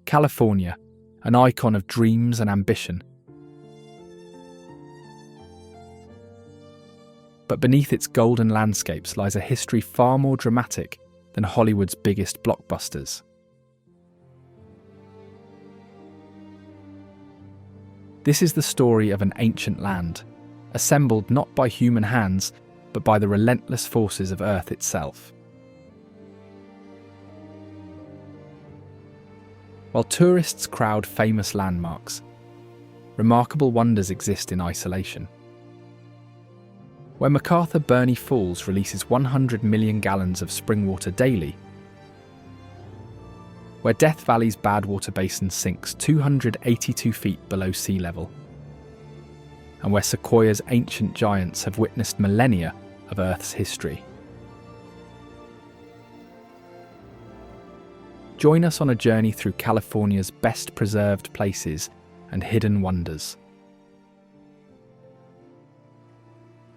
California, an icon of dreams and ambition. But beneath its golden landscapes lies a history far more dramatic than Hollywood's biggest blockbusters. This is the story of an ancient land, assembled not by human hands, but by the relentless forces of Earth itself. While tourists crowd famous landmarks, remarkable wonders exist in isolation. Where McArthur-Burney Falls releases 100 million gallons of spring water daily, where Death Valley's Badwater Basin sinks 282 feet below sea level, and where Sequoia's ancient giants have witnessed millennia of Earth's history. Join us on a journey through California's best preserved places and hidden wonders.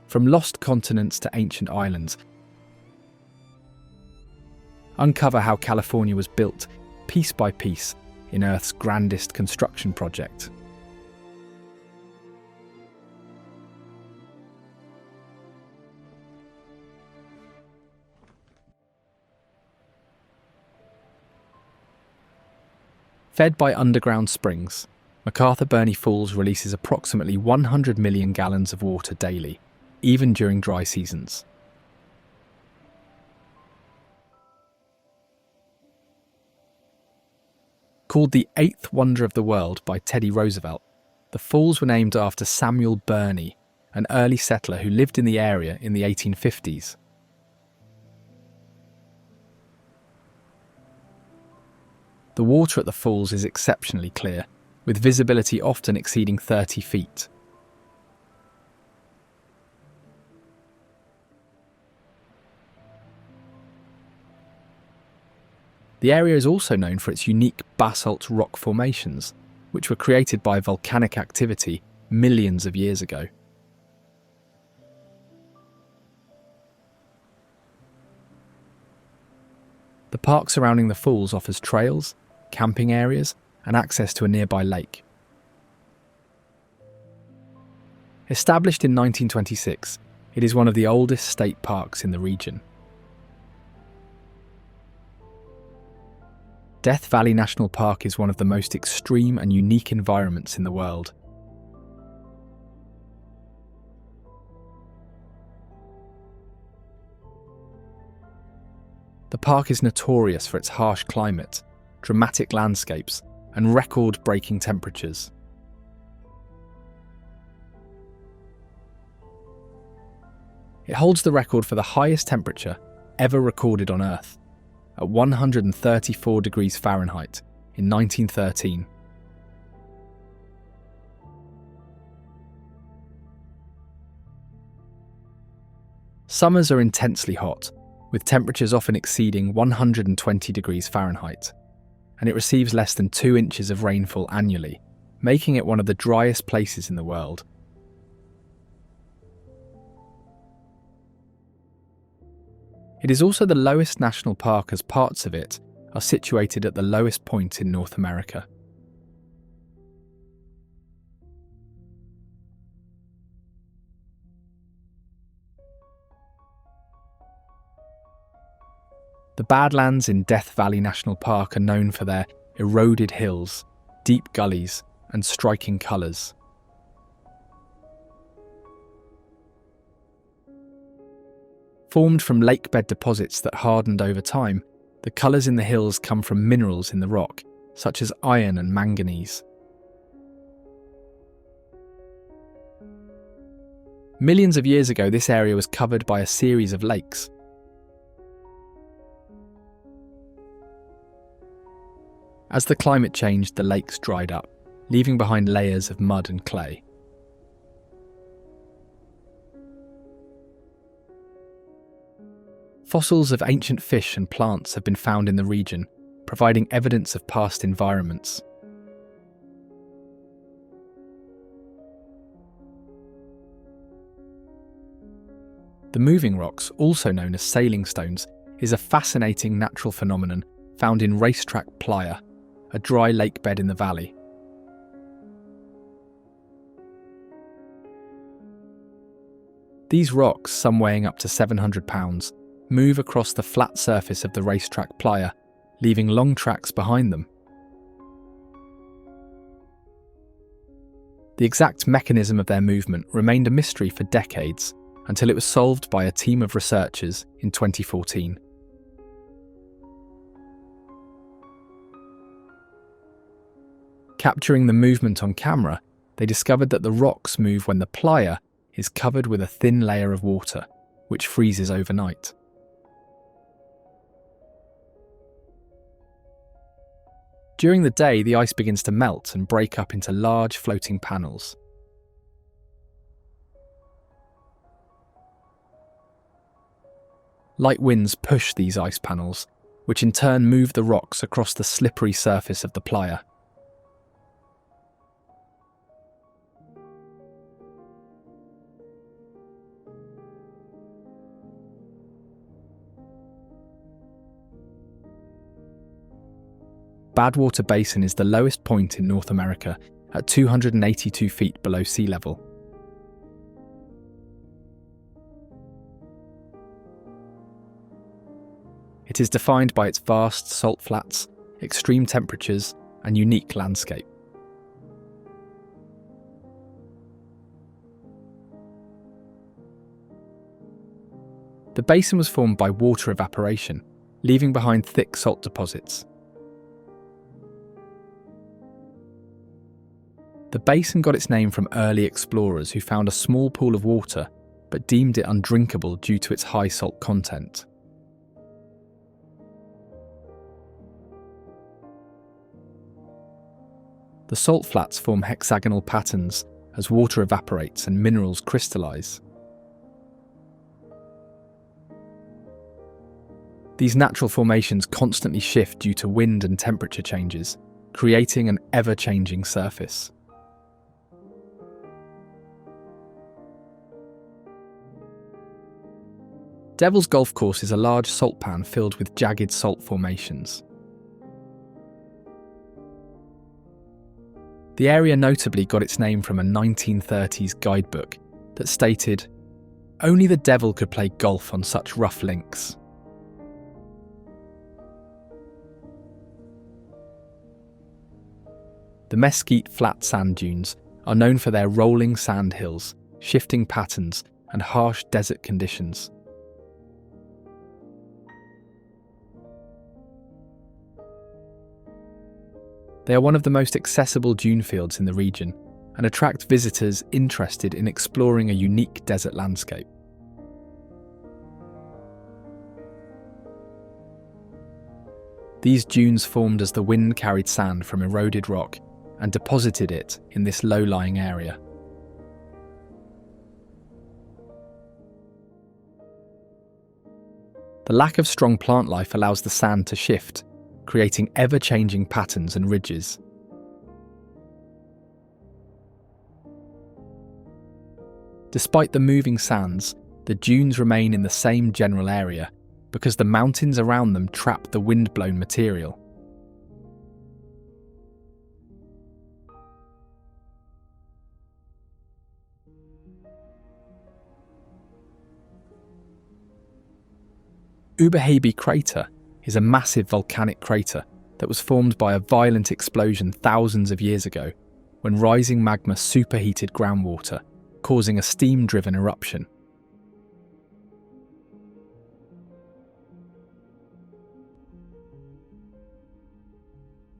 From lost continents to ancient islands, uncover how California was built piece by piece in Earth's grandest construction project. Fed by underground springs, McArthur-Burney Falls releases approximately 100 million gallons of water daily, even during dry seasons. Called the eighth wonder of the world by Teddy Roosevelt, the falls were named after Samuel Burney, an early settler who lived in the area in the 1850s. The water at the falls is exceptionally clear, with visibility often exceeding 30 feet. The area is also known for its unique basalt rock formations, which were created by volcanic activity millions of years ago. The park surrounding the falls offers trails, camping areas, and access to a nearby lake. Established in 1926, it is one of the oldest state parks in the region. Death Valley National Park is one of the most extreme and unique environments in the world. The park is notorious for its harsh climate, dramatic landscapes, and record-breaking temperatures. It holds the record for the highest temperature ever recorded on Earth, at 134 degrees Fahrenheit in 1913. Summers are intensely hot, with temperatures often exceeding 120 degrees Fahrenheit, and it receives less than 2 inches of rainfall annually, making it one of the driest places in the world. It is also the lowest national park, as parts of it are situated at the lowest point in North America. The Badlands in Death Valley National Park are known for their eroded hills, deep gullies, and striking colours. Formed from lakebed deposits that hardened over time, the colours in the hills come from minerals in the rock, such as iron and manganese. Millions of years ago, this area was covered by a series of lakes. As the climate changed, the lakes dried up, leaving behind layers of mud and clay. Fossils of ancient fish and plants have been found in the region, providing evidence of past environments. The moving rocks, also known as sailing stones, is a fascinating natural phenomenon found in racetrack playa, a dry lake bed in the valley. These rocks, some weighing up to 700 pounds, move across the flat surface of the racetrack playa, leaving long tracks behind them. The exact mechanism of their movement remained a mystery for decades, until it was solved by a team of researchers in 2014. Capturing the movement on camera, they discovered that the rocks move when the playa is covered with a thin layer of water, which freezes overnight. During the day, the ice begins to melt and break up into large floating panels. Light winds push these ice panels, which in turn move the rocks across the slippery surface of the playa. Badwater Basin is the lowest point in North America at 282 feet below sea level. It is defined by its vast salt flats, extreme temperatures, and unique landscape. The basin was formed by water evaporation, leaving behind thick salt deposits. The basin got its name from early explorers who found a small pool of water but deemed it undrinkable due to its high salt content. The salt flats form hexagonal patterns as water evaporates and minerals crystallize. These natural formations constantly shift due to wind and temperature changes, creating an ever-changing surface. Devil's Golf Course is a large salt pan filled with jagged salt formations. The area notably got its name from a 1930s guidebook that stated, "Only the devil could play golf on such rough links." The Mesquite Flat sand dunes are known for their rolling sand hills, shifting patterns, and harsh desert conditions. They are one of the most accessible dune fields in the region and attract visitors interested in exploring a unique desert landscape. These dunes formed as the wind carried sand from eroded rock and deposited it in this low-lying area. The lack of strong plant life allows the sand to shift, creating ever-changing patterns and ridges. Despite the moving sands, the dunes remain in the same general area because the mountains around them trap the wind-blown material. Ubehebe Crater is a massive volcanic crater that was formed by a violent explosion thousands of years ago when rising magma superheated groundwater, causing a steam-driven eruption.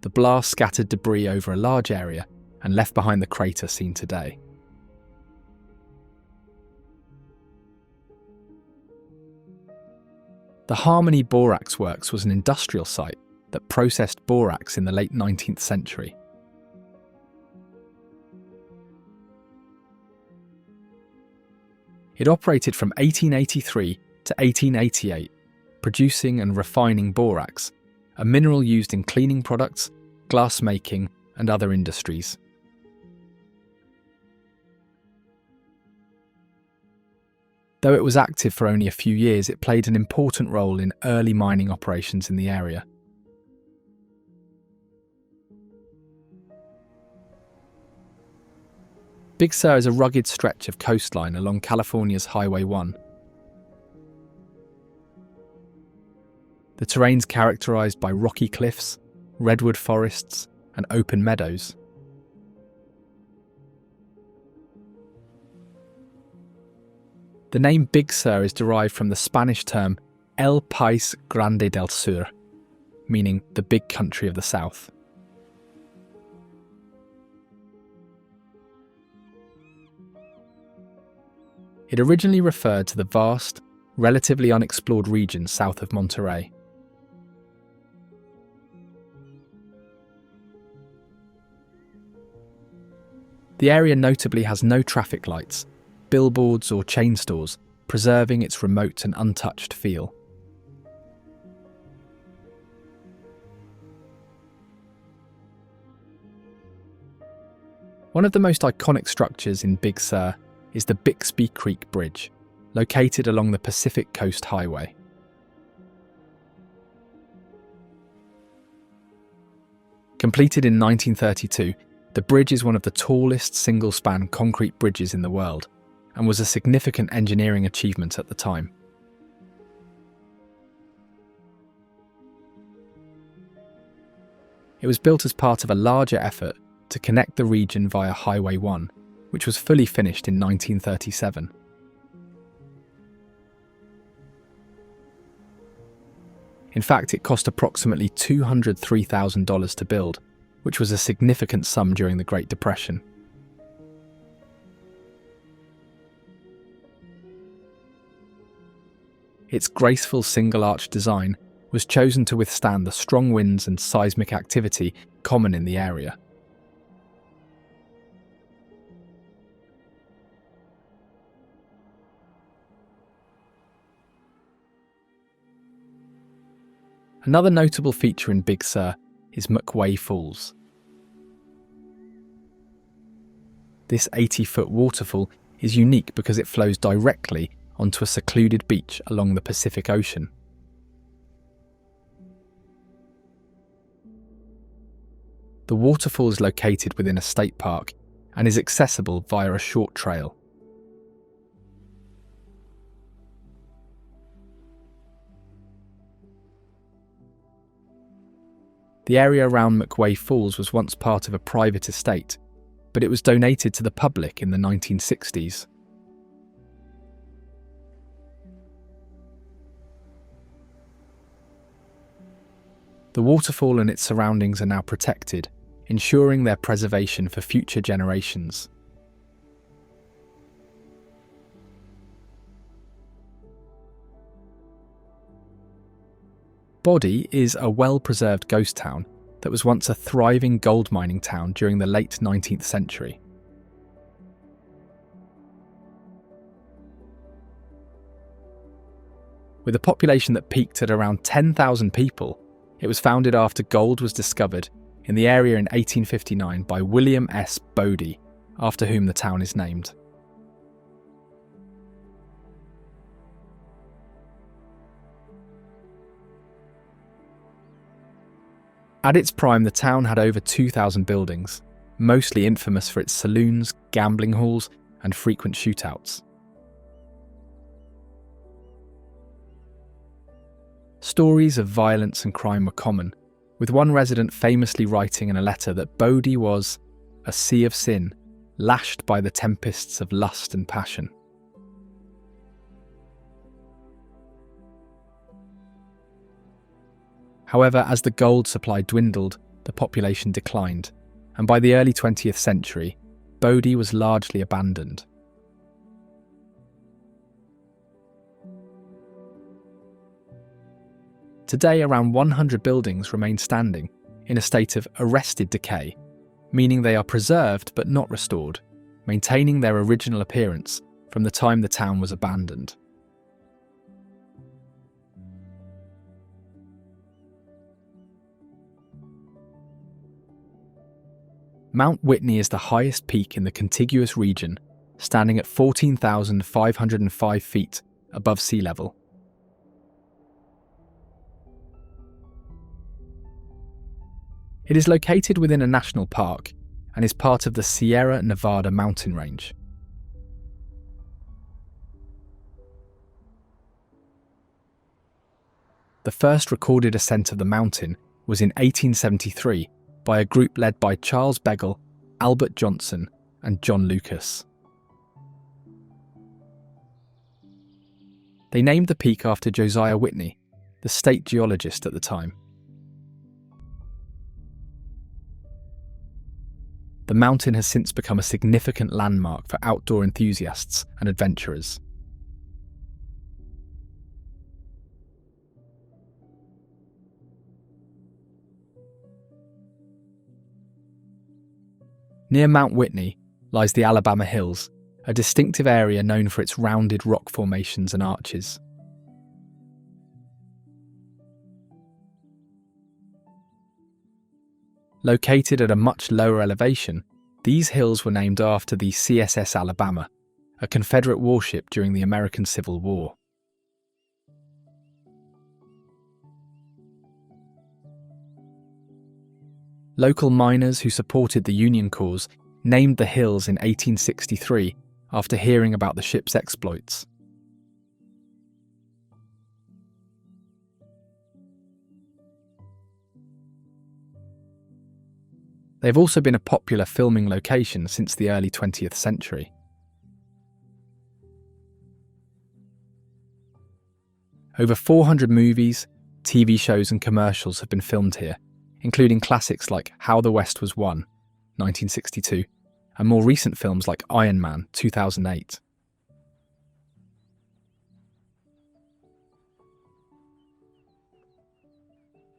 The blast scattered debris over a large area and left behind the crater seen today. The Harmony Borax Works was an industrial site that processed borax in the late 19th century. It operated from 1883 to 1888, producing and refining borax, a mineral used in cleaning products, glass making, and other industries. Though it was active for only a few years, it played an important role in early mining operations in the area. Big Sur is a rugged stretch of coastline along California's Highway 1. The terrain's characterized by rocky cliffs, redwood forests, and open meadows. The name Big Sur is derived from the Spanish term El País Grande del Sur, meaning the big country of the south. It originally referred to the vast, relatively unexplored region south of Monterey. The area notably has no traffic lights, billboards or chain stores, preserving its remote and untouched feel. One of the most iconic structures in Big Sur is the Bixby Creek Bridge, located along the Pacific Coast Highway. Completed in 1932, the bridge is one of the tallest single-span concrete bridges in the world and was a significant engineering achievement at the time. It was built as part of a larger effort to connect the region via Highway 1, which was fully finished in 1937. In fact, it cost approximately $203,000 to build, which was a significant sum during the Great Depression. Its graceful single-arch design was chosen to withstand the strong winds and seismic activity common in the area. Another notable feature in Big Sur is Midway Falls. This 80-foot waterfall is unique because it flows directly onto a secluded beach along the Pacific Ocean. The waterfall is located within a state park and is accessible via a short trail. The area around Midway Falls was once part of a private estate, but it was donated to the public in the 1960s. The waterfall and its surroundings are now protected, ensuring their preservation for future generations. Bodie is a well-preserved ghost town that was once a thriving gold mining town during the late 19th century. With a population that peaked at around 10,000 people, it was founded after gold was discovered in the area in 1859 by William S. Bodie, after whom the town is named. At its prime, the town had over 2,000 buildings, mostly infamous for its saloons, gambling halls, and frequent shootouts. Stories of violence and crime were common, with one resident famously writing in a letter that Bodie was a sea of sin, lashed by the tempests of lust and passion. However, as the gold supply dwindled, the population declined, and by the early 20th century, Bodie was largely abandoned. Today, around 100 buildings remain standing in a state of arrested decay, meaning they are preserved but not restored, maintaining their original appearance from the time the town was abandoned. Mount Whitney is the highest peak in the contiguous region, standing at 14,505 feet above sea level. It is located within a national park and is part of the Sierra Nevada mountain range. The first recorded ascent of the mountain was in 1873 by a group led by Charles Begel, Albert Johnson, and John Lucas. They named the peak after Josiah Whitney, the state geologist at the time. The mountain has since become a significant landmark for outdoor enthusiasts and adventurers. Near Mount Whitney lies the Alabama Hills, a distinctive area known for its rounded rock formations and arches. Located at a much lower elevation, these hills were named after the CSS Alabama, a Confederate warship during the American Civil War. Local miners who supported the Union cause named the hills in 1863 after hearing about the ship's exploits. They have also been a popular filming location since the early 20th century. Over 400 movies, TV shows and commercials have been filmed here, including classics like How the West Was Won, 1962, and more recent films like Iron Man, 2008.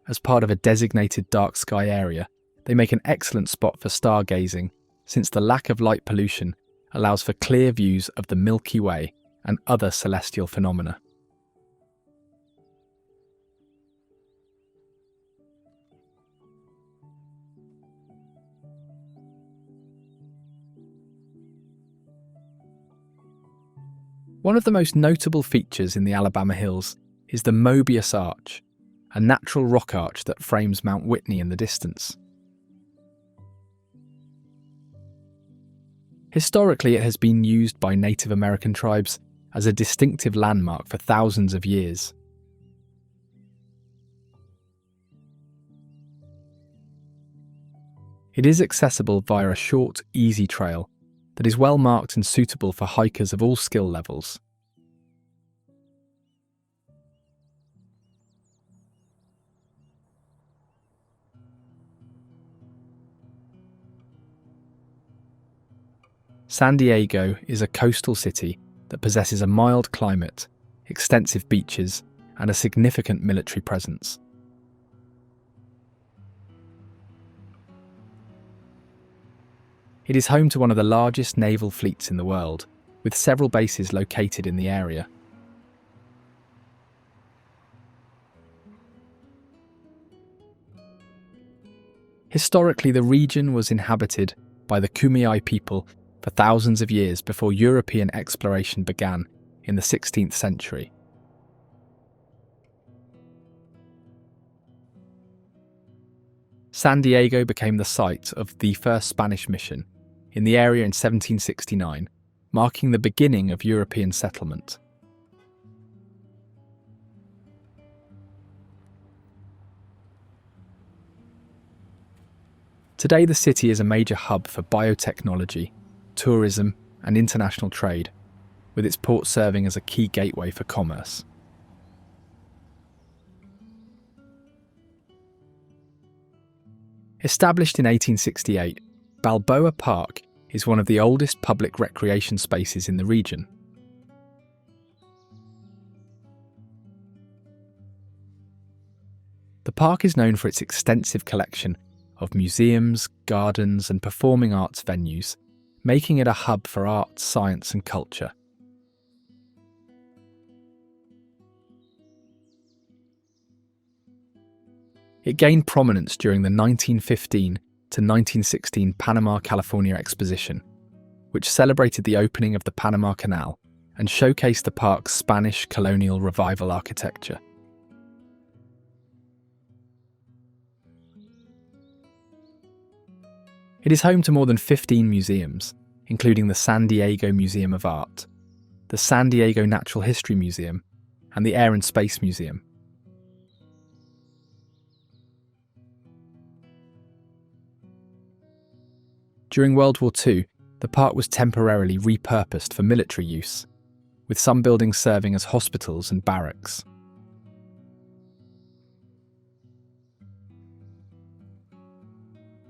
As part of a designated dark sky area, they make an excellent spot for stargazing, since the lack of light pollution allows for clear views of the Milky Way and other celestial phenomena. One of the most notable features in the Alabama Hills is the Mobius Arch, a natural rock arch that frames Mount Whitney in the distance. Historically, it has been used by Native American tribes as a distinctive landmark for thousands of years. It is accessible via a short, easy trail that is well marked and suitable for hikers of all skill levels. San Diego is a coastal city that possesses a mild climate, extensive beaches, and a significant military presence. It is home to one of the largest naval fleets in the world, with several bases located in the area. Historically, the region was inhabited by the Kumeyaay people for thousands of years before European exploration began in the 16th century. San Diego became the site of the first Spanish mission in the area in 1769, marking the beginning of European settlement. Today, the city is a major hub for biotechnology, tourism, and international trade, with its port serving as a key gateway for commerce. Established in 1868, Balboa Park is one of the oldest public recreation spaces in the region. The park is known for its extensive collection of museums, gardens, and performing arts venues, making it a hub for art, science, and culture. It gained prominence during the 1915 to 1916 Panama-California Exposition, which celebrated the opening of the Panama Canal and showcased the park's Spanish colonial revival architecture. It is home to more than 15 museums, including the San Diego Museum of Art, the San Diego Natural History Museum, and the Air and Space Museum. During World War II, the park was temporarily repurposed for military use, with some buildings serving as hospitals and barracks.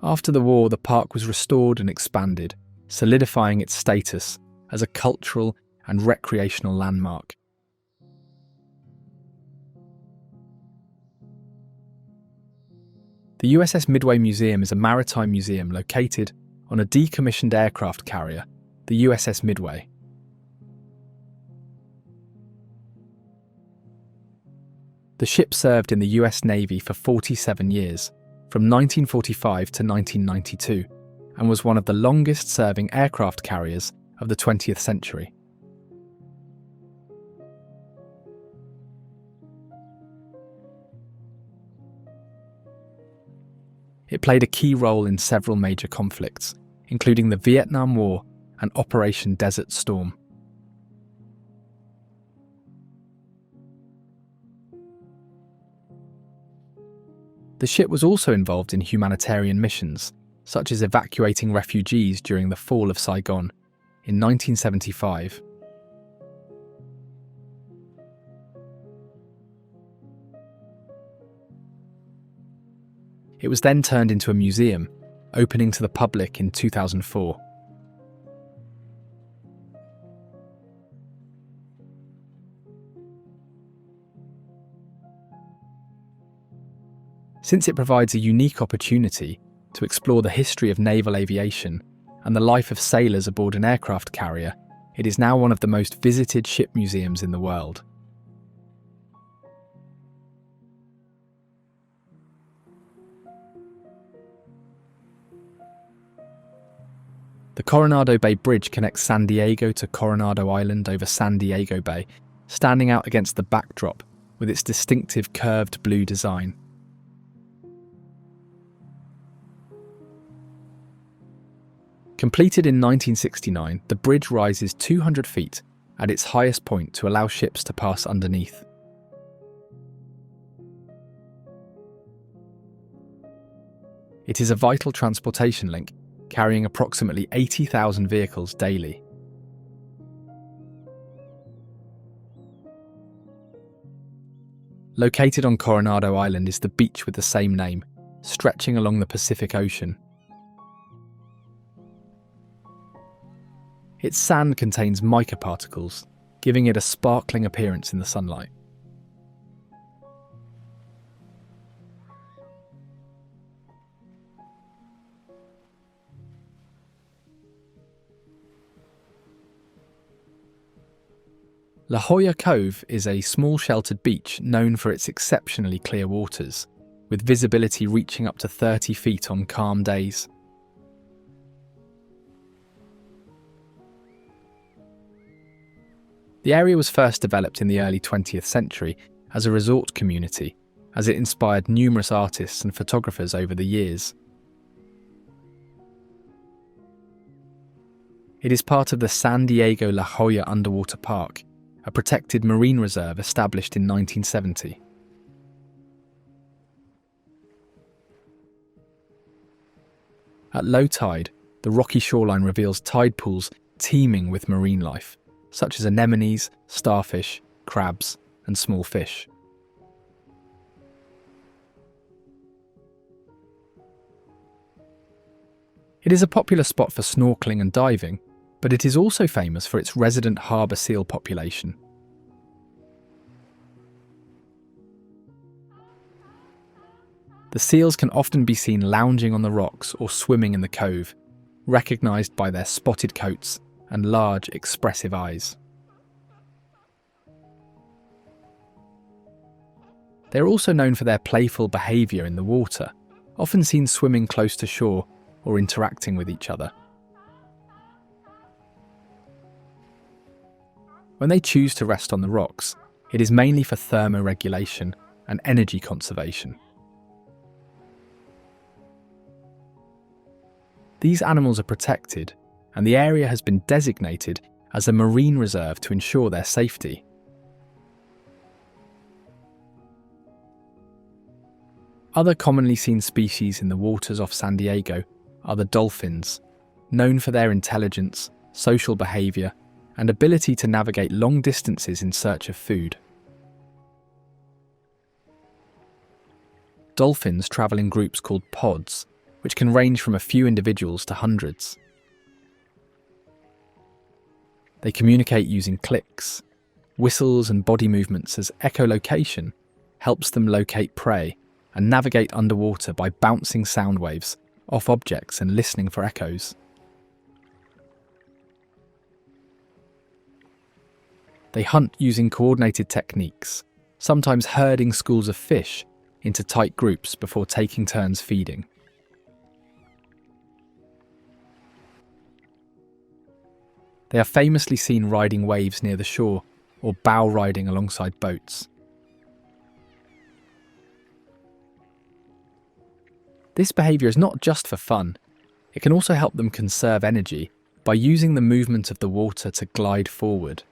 After the war, the park was restored and expanded, solidifying its status as a cultural and recreational landmark. The USS Midway Museum is a maritime museum located on a decommissioned aircraft carrier, the USS Midway. The ship served in the US Navy for 47 years, from 1945 to 1992, and was one of the longest-serving aircraft carriers of the 20th century. It played a key role in several major conflicts, including the Vietnam War and Operation Desert Storm. The ship was also involved in humanitarian missions, such as evacuating refugees during the fall of Saigon in 1975. It was then turned into a museum, opening to the public in 2004. Since it provides a unique opportunity to explore the history of naval aviation and the life of sailors aboard an aircraft carrier, it is now one of the most visited ship museums in the world. The Coronado Bay Bridge connects San Diego to Coronado Island over San Diego Bay, standing out against the backdrop with its distinctive curved blue design. Completed in 1969, the bridge rises 200 feet at its highest point to allow ships to pass underneath. It is a vital transportation link, carrying approximately 80,000 vehicles daily. Located on Coronado Island is the beach with the same name, stretching along the Pacific Ocean. Its sand contains mica particles, giving it a sparkling appearance in the sunlight. La Jolla Cove is a small sheltered beach known for its exceptionally clear waters, with visibility reaching up to 30 feet on calm days. The area was first developed in the early 20th century as a resort community, as it inspired numerous artists and photographers over the years. It is part of the San Diego La Jolla Underwater Park, a protected marine reserve established in 1970. At low tide, the rocky shoreline reveals tide pools teeming with marine life, such as anemones, starfish, crabs, and small fish. It is a popular spot for snorkeling and diving, but it is also famous for its resident harbour seal population. The seals can often be seen lounging on the rocks or swimming in the cove, recognised by their spotted coats and large, expressive eyes. They are also known for their playful behaviour in the water, often seen swimming close to shore or interacting with each other. When they choose to rest on the rocks, it is mainly for thermoregulation and energy conservation. These animals are protected, and the area has been designated as a marine reserve to ensure their safety. Other commonly seen species in the waters off San Diego are the dolphins, known for their intelligence, social behaviour, and ability to navigate long distances in search of food. Dolphins travel in groups called pods, which can range from a few individuals to hundreds. They communicate using clicks, whistles and body movements, as echolocation helps them locate prey and navigate underwater by bouncing sound waves off objects and listening for echoes. They hunt using coordinated techniques, sometimes herding schools of fish into tight groups before taking turns feeding. They are famously seen riding waves near the shore or bow riding alongside boats. This behaviour is not just for fun, it can also help them conserve energy by using the movement of the water to glide forward.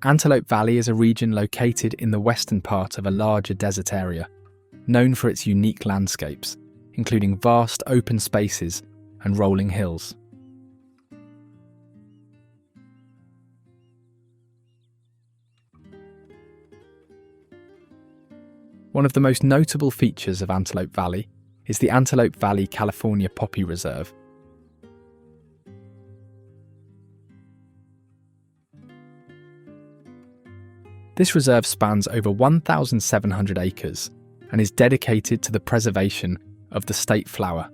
Antelope Valley is a region located in the western part of a larger desert area, known for its unique landscapes, including vast open spaces and rolling hills. One of the most notable features of Antelope Valley is the Antelope Valley California Poppy Reserve. This reserve spans over 1,700 acres and is dedicated to the preservation of the state flower,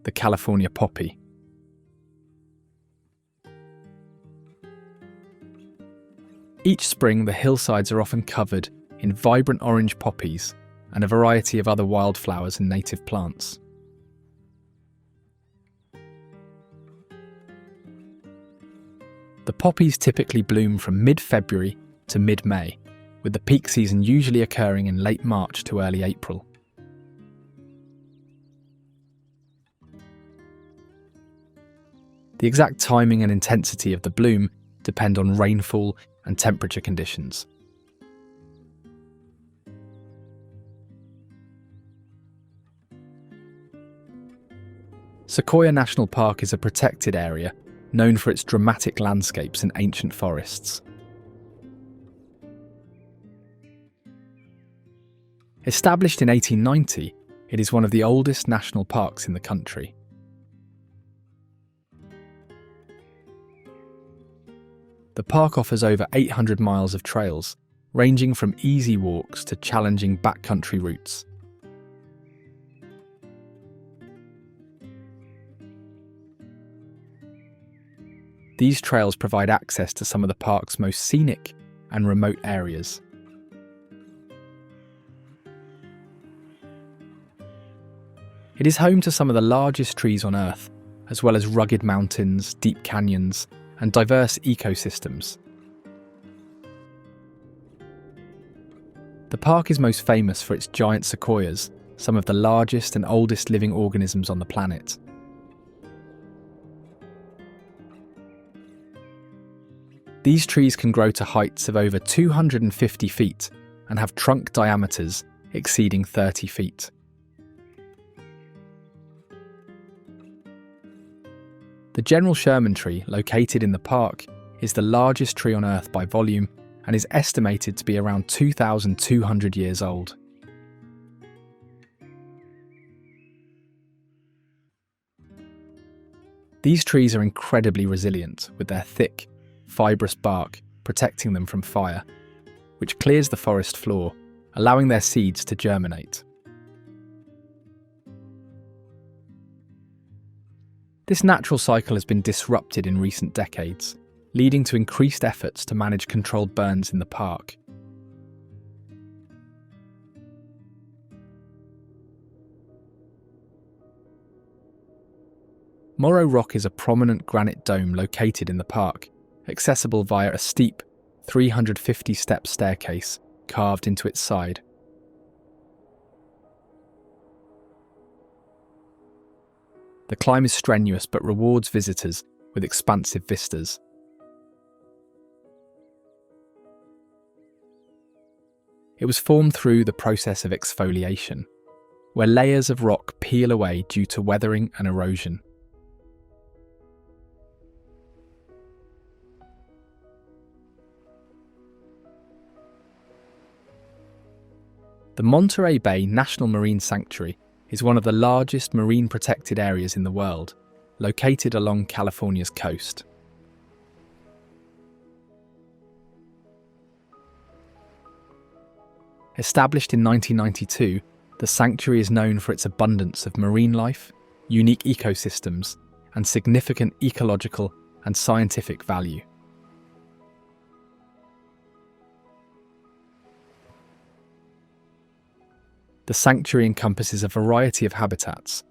the California poppy. Each spring, the hillsides are often covered in vibrant orange poppies and a variety of other wildflowers and native plants. The poppies typically bloom from mid-February to mid-May, with the peak season usually occurring in late March to early April. The exact timing and intensity of the bloom depend on rainfall and temperature conditions. Sequoia National Park is a protected area known for its dramatic landscapes and ancient forests. Established in 1890, it is one of the oldest national parks in the country. The park offers over 800 miles of trails, ranging from easy walks to challenging backcountry routes. These trails provide access to some of the park's most scenic and remote areas. It is home to some of the largest trees on Earth, as well as rugged mountains, deep canyons, and diverse ecosystems. The park is most famous for its giant sequoias, some of the largest and oldest living organisms on the planet. These trees can grow to heights of over 250 feet and have trunk diameters exceeding 30 feet. The General Sherman tree, located in the park, is the largest tree on Earth by volume and is estimated to be around 2,200 years old. These trees are incredibly resilient, with their thick, fibrous bark protecting them from fire, which clears the forest floor, allowing their seeds to germinate. This natural cycle has been disrupted in recent decades, leading to increased efforts to manage controlled burns in the park. Morro Rock is a prominent granite dome located in the park, accessible via a steep 350-step staircase carved into its side. The climb is strenuous but rewards visitors with expansive vistas. It was formed through the process of exfoliation, where layers of rock peel away due to weathering and erosion. The Monterey Bay National Marine Sanctuary is one of the largest marine protected areas in the world, located along California's coast. Established in 1992, the sanctuary is known for its abundance of marine life, unique ecosystems, and significant ecological and scientific value. The sanctuary encompasses a variety of habitats,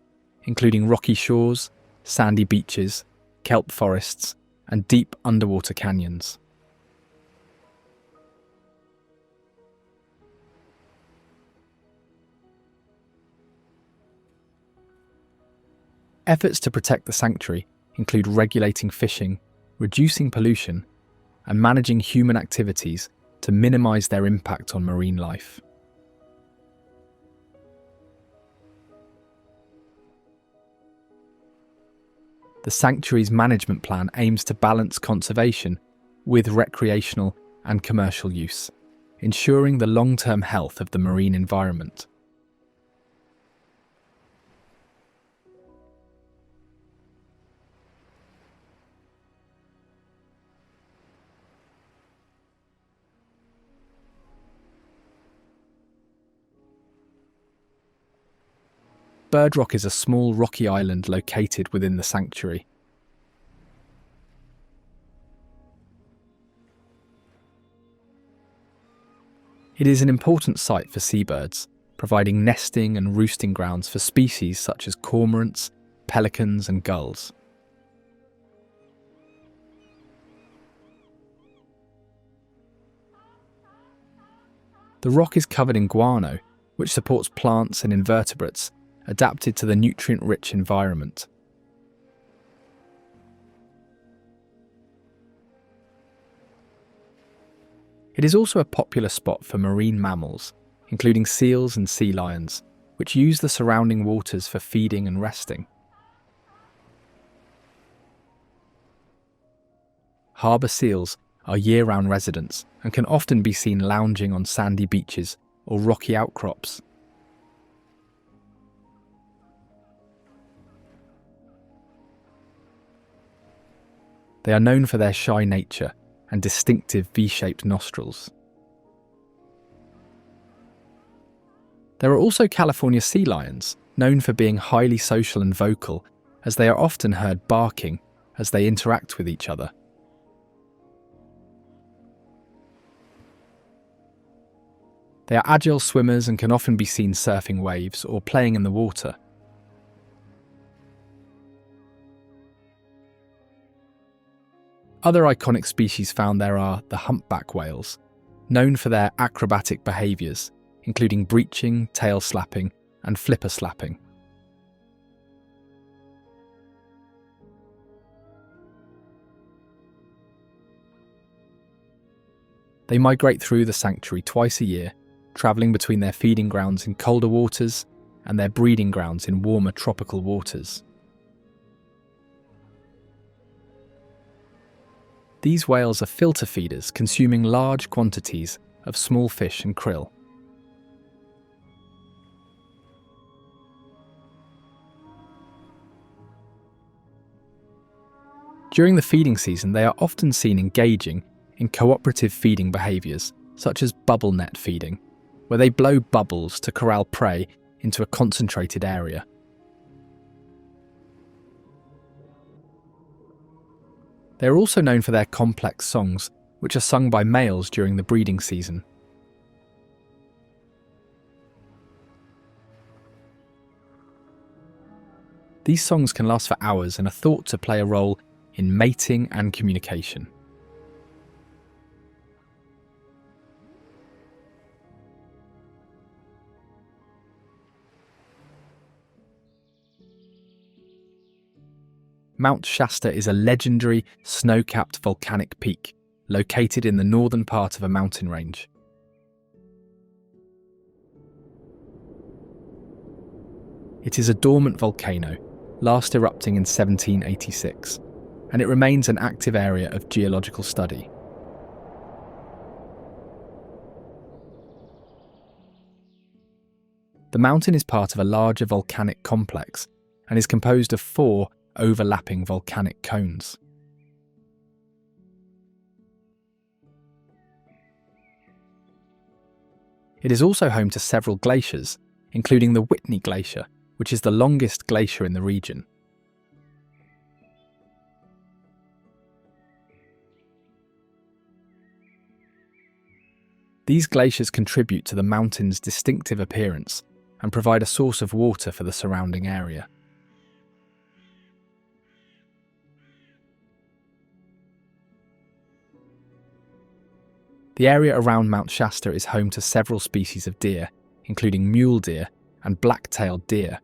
including rocky shores, sandy beaches, kelp forests, and deep underwater canyons. Efforts to protect the sanctuary include regulating fishing, reducing pollution, and managing human activities to minimize their impact on marine life. The sanctuary's management plan aims to balance conservation with recreational and commercial use, ensuring the long-term health of the marine environment. Bird Rock is a small rocky island located within the sanctuary. It is an important site for seabirds, providing nesting and roosting grounds for species such as cormorants, pelicans, and gulls. The rock is covered in guano, which supports plants and invertebrates adapted to the nutrient-rich environment. It is also a popular spot for marine mammals, including seals and sea lions, which use the surrounding waters for feeding and resting. Harbour seals are year-round residents and can often be seen lounging on sandy beaches or rocky outcrops. They are known for their shy nature and distinctive V-shaped nostrils. There are also California sea lions, known for being highly social and vocal, as they are often heard barking as they interact with each other. They are agile swimmers and can often be seen surfing waves or playing in the water. Other iconic species found there are the humpback whales, known for their acrobatic behaviours, including breaching, tail slapping, and flipper slapping. They migrate through the sanctuary twice a year, travelling between their feeding grounds in colder waters and their breeding grounds in warmer tropical waters. These whales are filter feeders, consuming large quantities of small fish and krill. During the feeding season, they are often seen engaging in cooperative feeding behaviours, such as bubble net feeding, where they blow bubbles to corral prey into a concentrated area. They are also known for their complex songs, which are sung by males during the breeding season. These songs can last for hours and are thought to play a role in mating and communication. Mount Shasta is a legendary snow-capped volcanic peak located in the northern part of a mountain range. It is a dormant volcano, last erupting in 1786, and it remains an active area of geological study. The mountain is part of a larger volcanic complex and is composed of 4 overlapping volcanic cones. It is also home to several glaciers, including the Whitney Glacier, which is the longest glacier in the region. These glaciers contribute to the mountain's distinctive appearance and provide a source of water for the surrounding area. The area around Mount Shasta is home to several species of deer, including mule deer and black-tailed deer.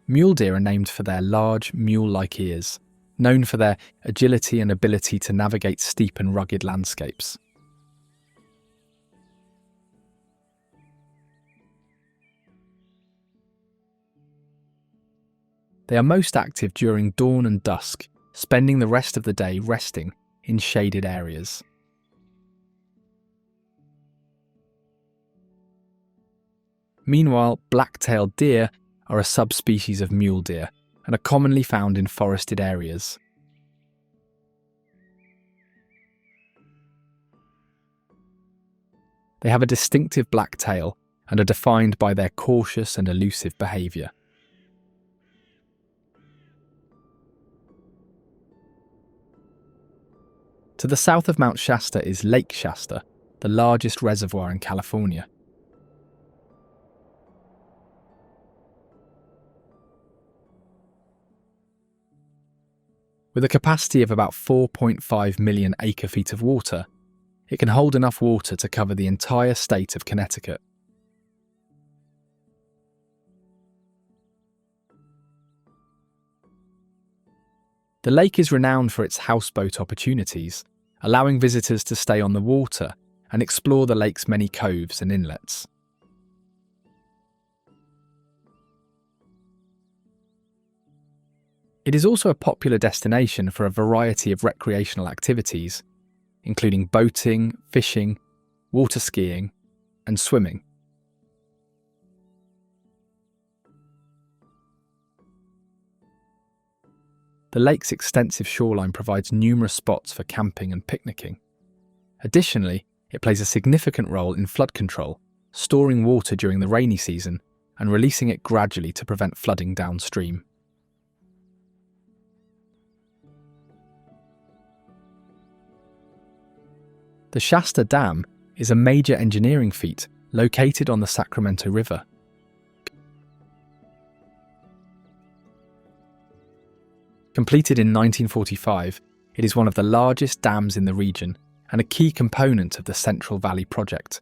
Mule deer are named for their large, mule-like ears, known for their agility and ability to navigate steep and rugged landscapes. They are most active during dawn and dusk, spending the rest of the day resting in shaded areas. Meanwhile, black-tailed deer are a subspecies of mule deer and are commonly found in forested areas. They have a distinctive black tail and are defined by their cautious and elusive behaviour. To the south of Mount Shasta is Lake Shasta, the largest reservoir in California. With a capacity of about 4.5 million acre-feet of water, it can hold enough water to cover the entire state of Connecticut. The lake is renowned for its houseboat opportunities, allowing visitors to stay on the water and explore the lake's many coves and inlets. It is also a popular destination for a variety of recreational activities, including boating, fishing, water skiing, and swimming. The lake's extensive shoreline provides numerous spots for camping and picnicking. Additionally, it plays a significant role in flood control, storing water during the rainy season and releasing it gradually to prevent flooding downstream. The Shasta Dam is a major engineering feat located on the Sacramento River. Completed in 1945, it is one of the largest dams in the region and a key component of the Central Valley Project,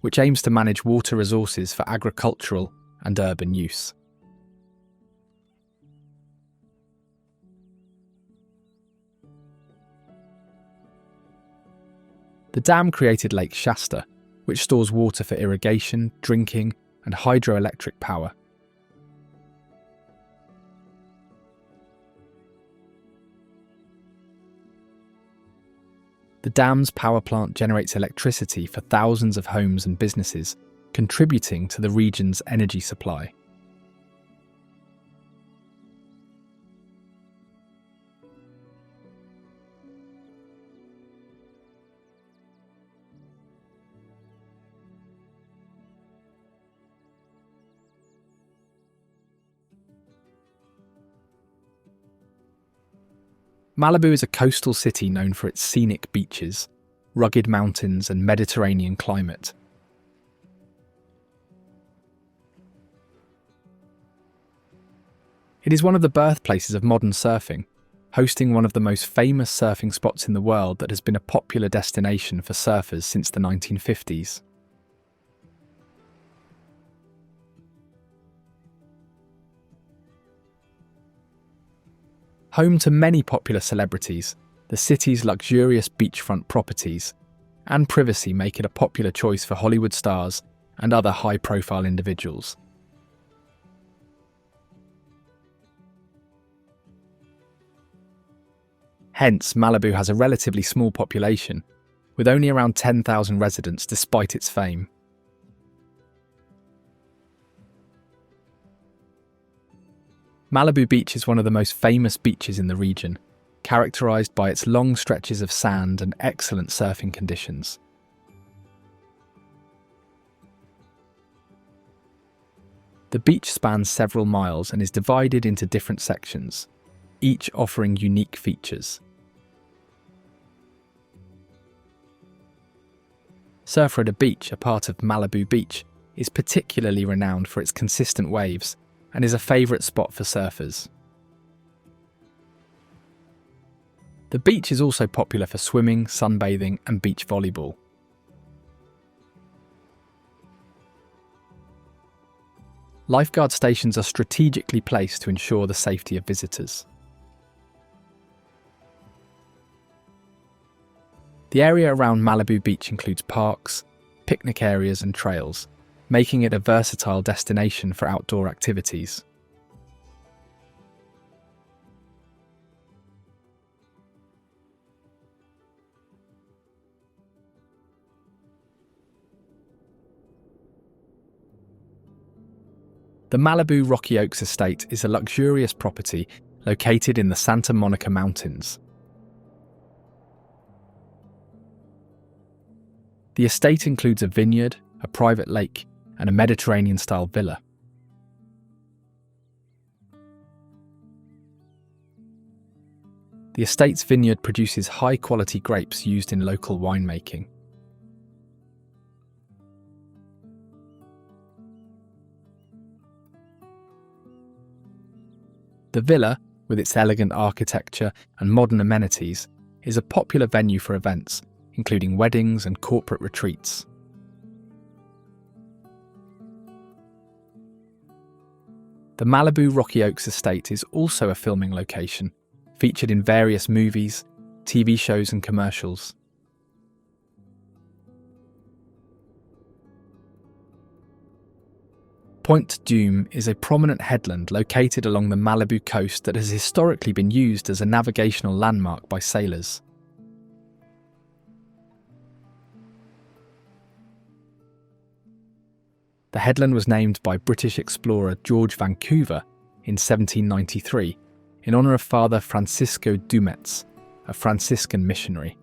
which aims to manage water resources for agricultural and urban use. The dam created Lake Shasta, which stores water for irrigation, drinking, and hydroelectric power. The dam's power plant generates electricity for thousands of homes and businesses, contributing to the region's energy supply. Malibu is a coastal city known for its scenic beaches, rugged mountains, and Mediterranean climate. It is one of the birthplaces of modern surfing, hosting one of the most famous surfing spots in the world that has been a popular destination for surfers since the 1950s. Home to many popular celebrities, the city's luxurious beachfront properties and privacy make it a popular choice for Hollywood stars and other high-profile individuals. Hence, Malibu has a relatively small population, with only around 10,000 residents despite its fame. Malibu Beach is one of the most famous beaches in the region, characterized by its long stretches of sand and excellent surfing conditions. The beach spans several miles and is divided into different sections, each offering unique features. Surfer at a Beach, a part of Malibu Beach, is particularly renowned for its consistent waves and is a favourite spot for surfers. The beach is also popular for swimming, sunbathing and beach volleyball. Lifeguard stations are strategically placed to ensure the safety of visitors. The area around Malibu Beach includes parks, picnic areas and trails, making it a versatile destination for outdoor activities. The Malibu Rocky Oaks Estate is a luxurious property located in the Santa Monica Mountains. The estate includes a vineyard, a private lake, and a Mediterranean-style villa. The estate's vineyard produces high-quality grapes used in local winemaking. The villa, with its elegant architecture and modern amenities, is a popular venue for events, including weddings and corporate retreats. The Malibu Rocky Oaks Estate is also a filming location, featured in various movies, TV shows and commercials. Point Dume is a prominent headland located along the Malibu coast that has historically been used as a navigational landmark by sailors. The headland was named by British explorer George Vancouver in 1793 in honour of Father Francisco Dumetz, a Franciscan missionary.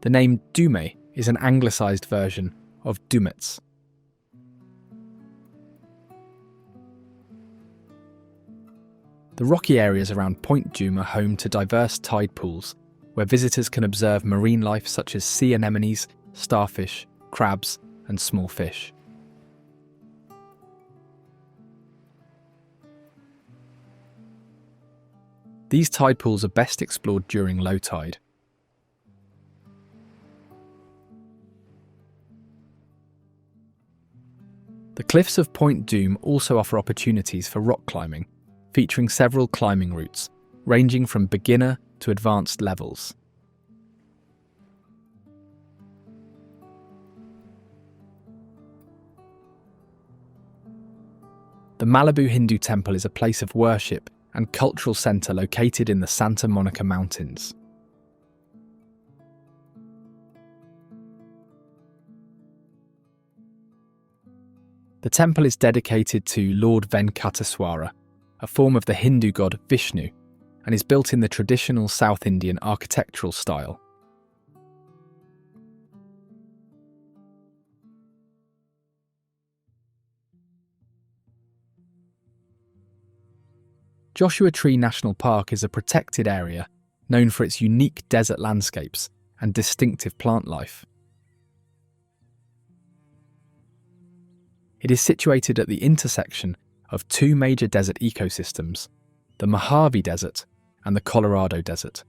The name Dume is an anglicised version of Dumetz. The rocky areas around Point Dume are home to diverse tide pools, where visitors can observe marine life such as sea anemones, starfish, crabs, and small fish. These tide pools are best explored during low tide. The cliffs of Point Dume also offer opportunities for rock climbing, featuring several climbing routes, ranging from beginner to advanced levels. The Malibu Hindu Temple is a place of worship and cultural centre located in the Santa Monica Mountains. The temple is dedicated to Lord Venkateswara, a form of the Hindu god Vishnu, and is built in the traditional South Indian architectural style. Joshua Tree National Park is a protected area known for its unique desert landscapes and distinctive plant life. It is situated at the intersection of two major desert ecosystems, the Mojave Desert and the Colorado Desert.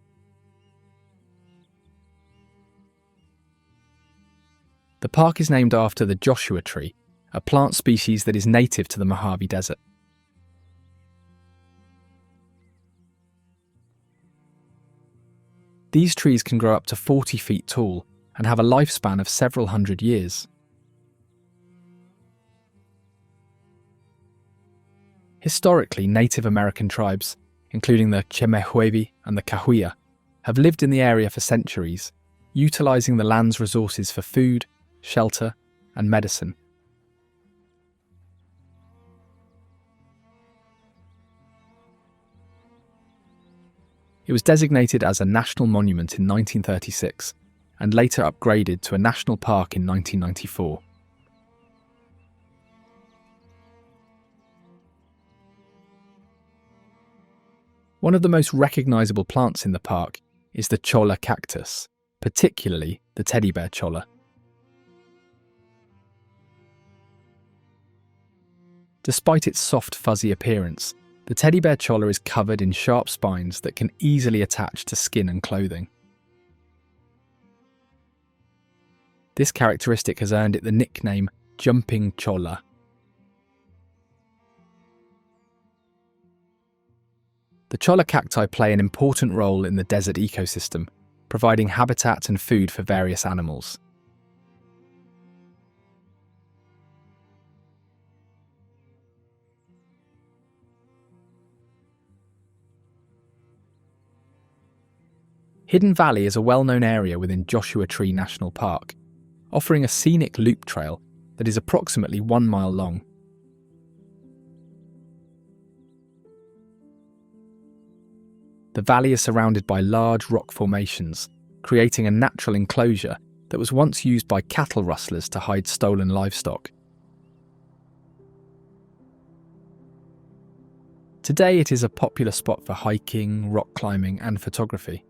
The park is named after the Joshua tree, a plant species that is native to the Mojave Desert. These trees can grow up to 40 feet tall and have a lifespan of several hundred years. Historically, Native American tribes, including the Chemehuevi and the Cahuilla, have lived in the area for centuries, utilizing the land's resources for food, shelter, and medicine. It was designated as a national monument in 1936 and later upgraded to a national park in 1994. One of the most recognizable plants in the park is the cholla cactus, particularly the teddy bear cholla. Despite its soft, fuzzy appearance, the teddy bear cholla is covered in sharp spines that can easily attach to skin and clothing. This characteristic has earned it the nickname jumping cholla. The cholla cacti play an important role in the desert ecosystem, providing habitat and food for various animals. Hidden Valley is a well-known area within Joshua Tree National Park, offering a scenic loop trail that is approximately 1 mile long. The valley is surrounded by large rock formations, creating a natural enclosure that was once used by cattle rustlers to hide stolen livestock. Today it is a popular spot for hiking, rock climbing, and photography.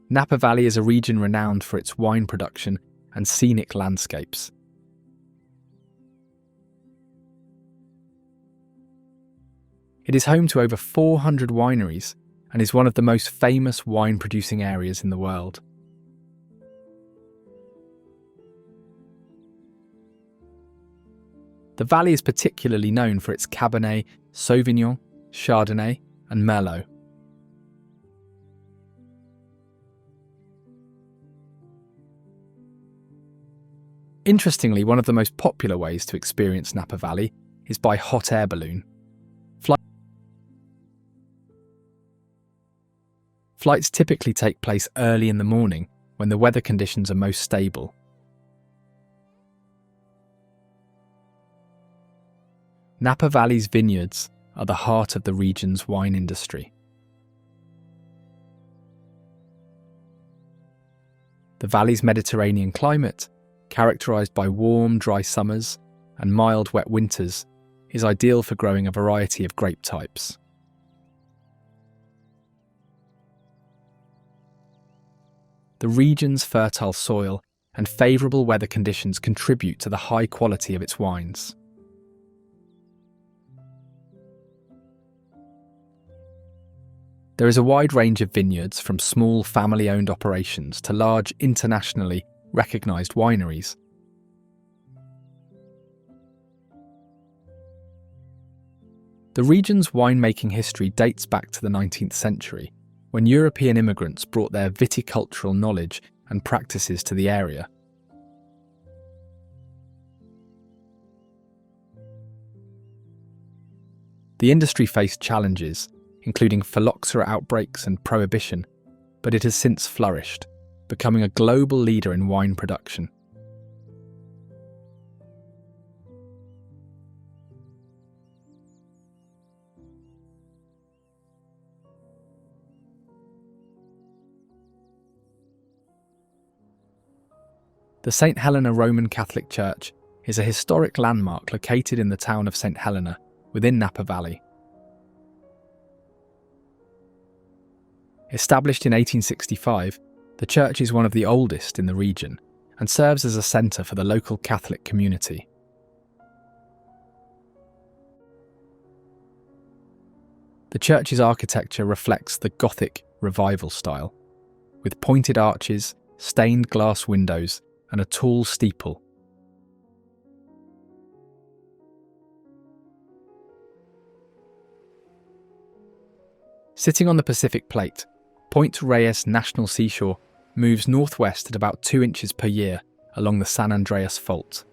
Napa Valley is a region renowned for its wine production and scenic landscapes. It is home to over 400 wineries and is one of the most famous wine-producing areas in the world. The valley is particularly known for its Cabernet, Sauvignon, Chardonnay, and Merlot. Interestingly, one of the most popular ways to experience Napa Valley is by hot air balloon. Flights typically take place early in the morning when the weather conditions are most stable. Napa Valley's vineyards are the heart of the region's wine industry. The valley's Mediterranean climate, characterized by warm, dry summers and mild, wet winters, is ideal for growing a variety of grape types. The region's fertile soil and favorable weather conditions contribute to the high quality of its wines. There is a wide range of vineyards, from small family-owned operations to large, internationally recognized wineries. The region's winemaking history dates back to the 19th century, when European immigrants brought their viticultural knowledge and practices to the area. The industry faced challenges, including phylloxera outbreaks and prohibition, but it has since flourished, becoming a global leader in wine production. The St. Helena Roman Catholic Church is a historic landmark located in the town of St. Helena within Napa Valley. Established in 1865, the church is one of the oldest in the region and serves as a centre for the local Catholic community. The church's architecture reflects the Gothic Revival style, with pointed arches, stained glass windows, and a tall steeple. Sitting on the Pacific Plate, Point Reyes National Seashore moves northwest at about 2 inches per year along the San Andreas Fault.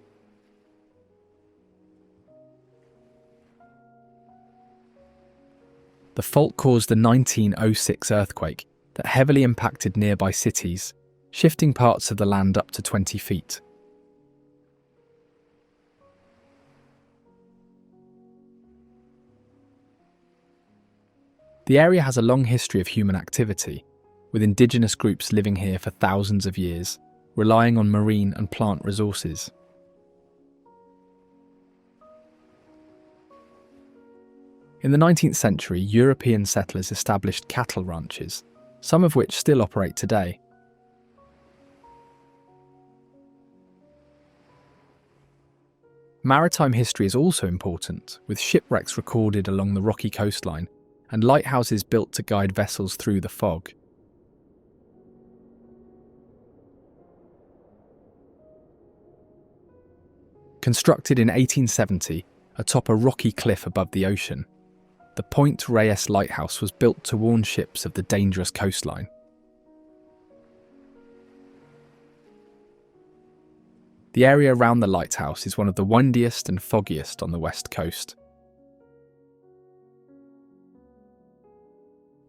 The fault caused a 1906 earthquake that heavily impacted nearby cities, shifting parts of the land up to 20 feet. The area has a long history of human activity, with indigenous groups living here for thousands of years, relying on marine and plant resources. In the 19th century, European settlers established cattle ranches, some of which still operate today. Maritime history is also important, with shipwrecks recorded along the rocky coastline and lighthouses built to guide vessels through the fog. Constructed in 1870 atop a rocky cliff above the ocean, the Point Reyes lighthouse was built to warn ships of the dangerous coastline. The area around the lighthouse is one of the windiest and foggiest on the west coast.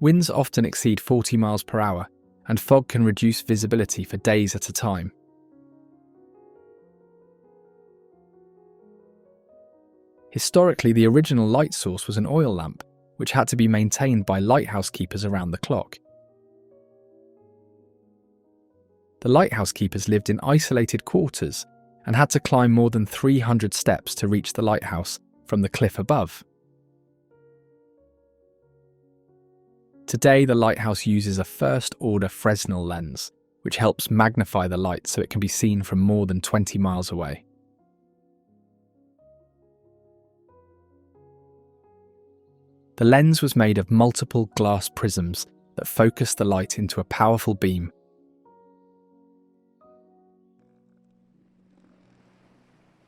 Winds often exceed 40 miles per hour, and fog can reduce visibility for days at a time. Historically, the original light source was an oil lamp, which had to be maintained by lighthouse keepers around the clock. The lighthouse keepers lived in isolated quarters and had to climb more than 300 steps to reach the lighthouse from the cliff above. Today, the lighthouse uses a first-order Fresnel lens, which helps magnify the light so it can be seen from more than 20 miles away. The lens was made of multiple glass prisms that focused the light into a powerful beam.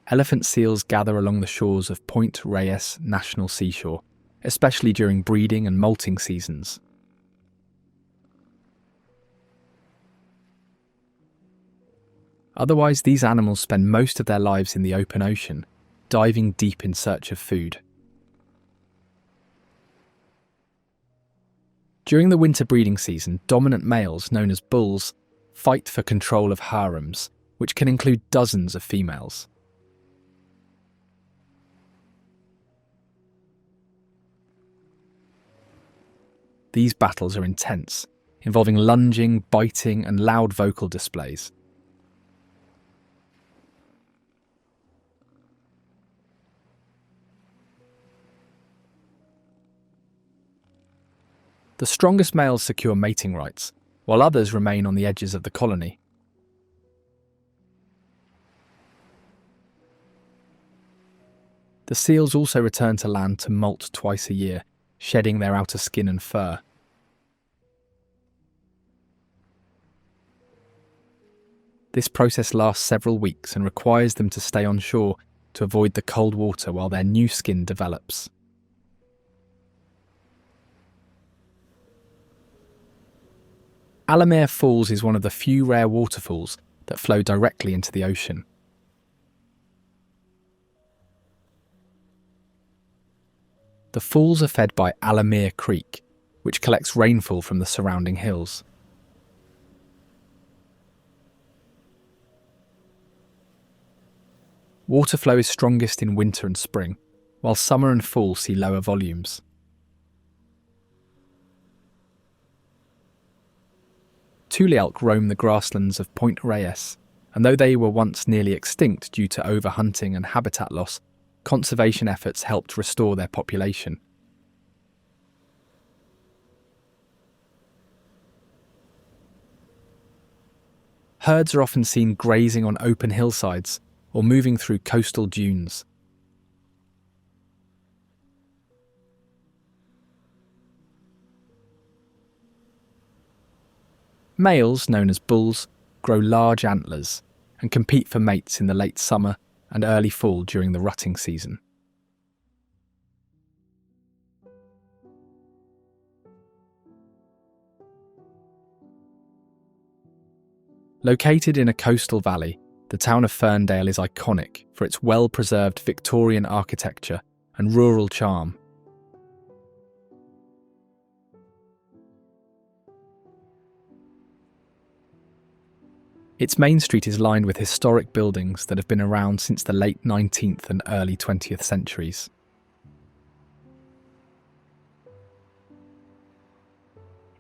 Elephant seals gather along the shores of Point Reyes National Seashore, especially during breeding and molting seasons. Otherwise, these animals spend most of their lives in the open ocean, diving deep in search of food. During the winter breeding season, dominant males, known as bulls, fight for control of harems, which can include dozens of females. These battles are intense, involving lunging, biting, and loud vocal displays. The strongest males secure mating rights, while others remain on the edges of the colony. The seals also return to land to molt twice a year, shedding their outer skin and fur. This process lasts several weeks and requires them to stay on shore to avoid the cold water while their new skin develops. Alamere Falls is one of the few rare waterfalls that flow directly into the ocean. The falls are fed by Alamere Creek, which collects rainfall from the surrounding hills. Water flow is strongest in winter and spring, while summer and fall see lower volumes. Tule elk roam the grasslands of Point Reyes, and though they were once nearly extinct due to overhunting and habitat loss, conservation efforts helped restore their population. Herds are often seen grazing on open hillsides or moving through coastal dunes. Males, known as bulls, grow large antlers and compete for mates in the late summer and early fall during the rutting season. Located in a coastal valley, the town of Ferndale is iconic for its well-preserved Victorian architecture and rural charm. Its main street is lined with historic buildings that have been around since the late 19th and early 20th centuries.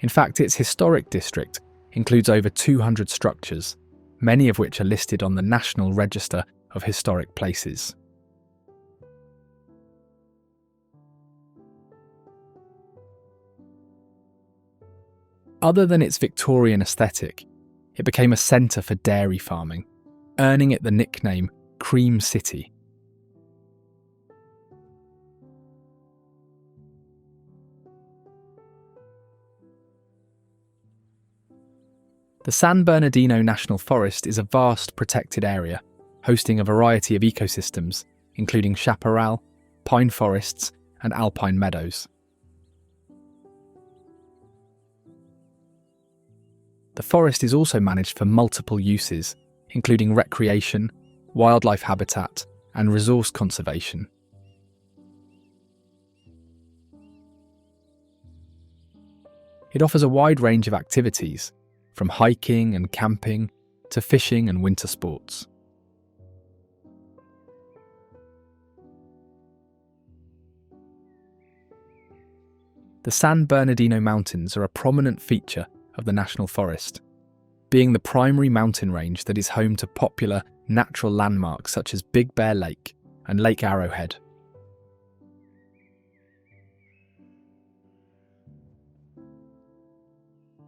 In fact, its historic district includes over 200 structures, many of which are listed on the National Register of Historic Places. Other than its Victorian aesthetic, it became a centre for dairy farming, earning it the nickname Cream City. The San Bernardino National Forest is a vast protected area, hosting a variety of ecosystems, including chaparral, pine forests, and alpine meadows. The forest is also managed for multiple uses, including recreation, wildlife habitat, and resource conservation. It offers a wide range of activities, from hiking and camping to fishing and winter sports. The San Bernardino Mountains are a prominent feature of the National Forest, being the primary mountain range that is home to popular natural landmarks such as Big Bear Lake and Lake Arrowhead.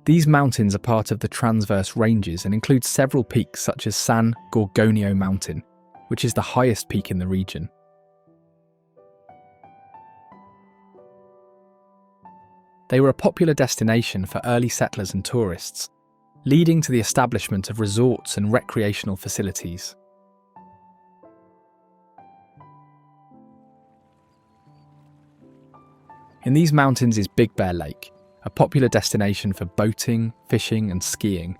These mountains are part of the Transverse Ranges and include several peaks such as San Gorgonio Mountain, which is the highest peak in the region. They were a popular destination for early settlers and tourists, leading to the establishment of resorts and recreational facilities. In these mountains is Big Bear Lake, a popular destination for boating, fishing, and skiing.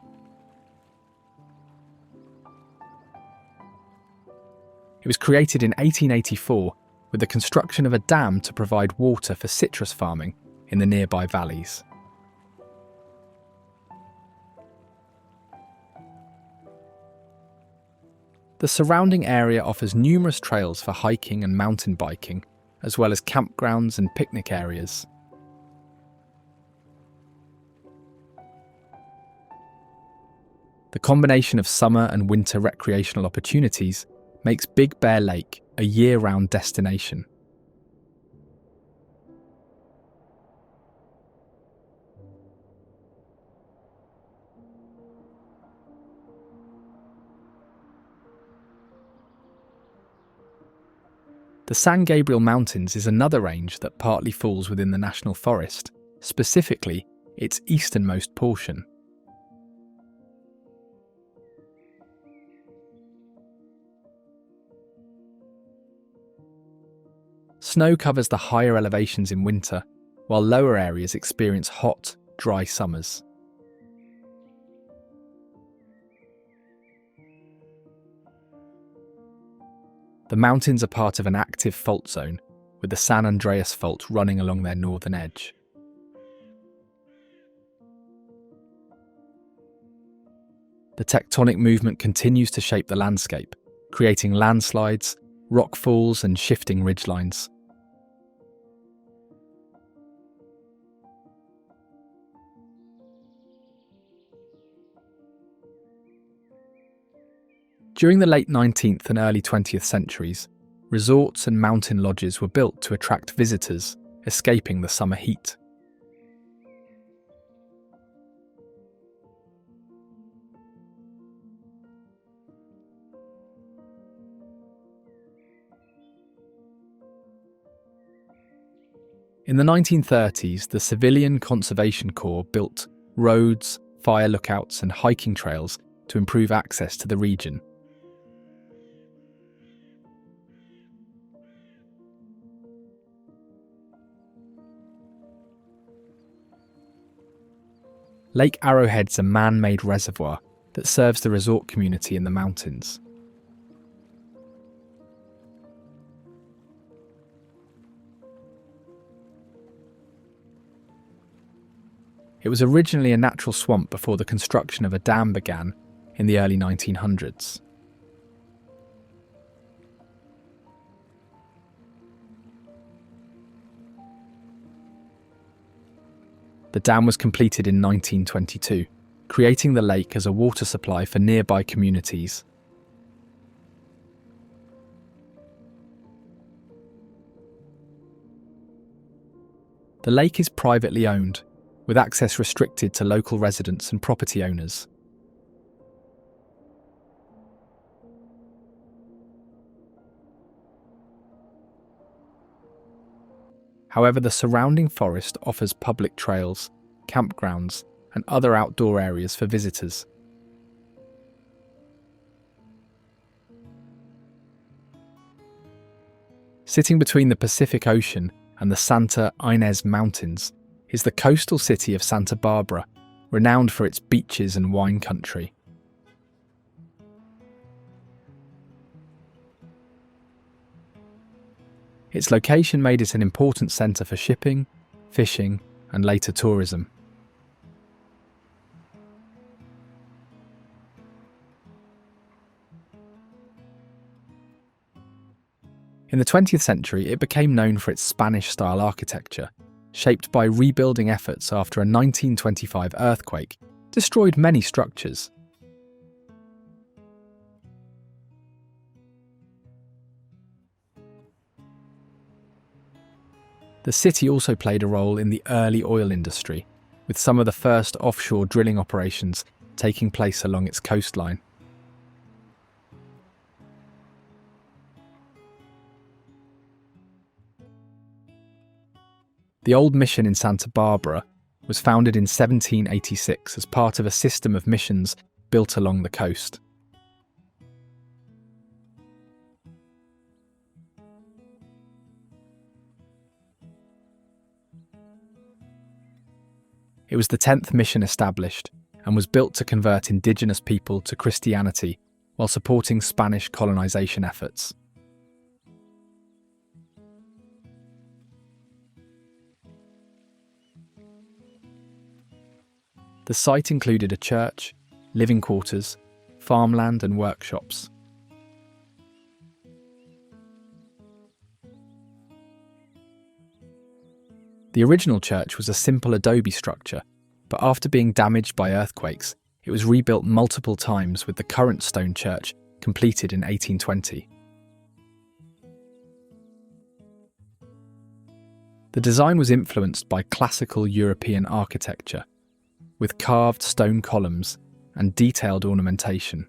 It was created in 1884 with the construction of a dam to provide water for citrus farming in the nearby valleys. The surrounding area offers numerous trails for hiking and mountain biking, as well as campgrounds and picnic areas. The combination of summer and winter recreational opportunities makes Big Bear Lake a year-round destination. The San Gabriel Mountains is another range that partly falls within the National Forest, specifically its easternmost portion. Snow covers the higher elevations in winter, while lower areas experience hot, dry summers. The mountains are part of an active fault zone, with the San Andreas Fault running along their northern edge. The tectonic movement continues to shape the landscape, creating landslides, rock falls, and shifting ridgelines. During the late 19th and early 20th centuries, resorts and mountain lodges were built to attract visitors escaping the summer heat. In the 1930s, the Civilian Conservation Corps built roads, fire lookouts, and hiking trails to improve access to the region. Lake Arrowhead's a man-made reservoir that serves the resort community in the mountains. It was originally a natural swamp before the construction of a dam began in the early 1900s. The dam was completed in 1922, creating the lake as a water supply for nearby communities. The lake is privately owned, with access restricted to local residents and property owners. However, the surrounding forest offers public trails, campgrounds, and other outdoor areas for visitors. Sitting between the Pacific Ocean and the Santa Ynez Mountains is the coastal city of Santa Barbara, renowned for its beaches and wine country. Its location made it an important centre for shipping, fishing, and later tourism. In the 20th century, it became known for its Spanish-style architecture, shaped by rebuilding efforts after a 1925 earthquake destroyed many structures. The city also played a role in the early oil industry, with some of the first offshore drilling operations taking place along its coastline. The old mission in Santa Barbara was founded in 1786 as part of a system of missions built along the coast. It was the 10th mission established and was built to convert indigenous people to Christianity while supporting Spanish colonization efforts. The site included a church, living quarters, farmland, and workshops. The original church was a simple adobe structure, but after being damaged by earthquakes, it was rebuilt multiple times, with the current stone church completed in 1820. The design was influenced by classical European architecture, with carved stone columns and detailed ornamentation.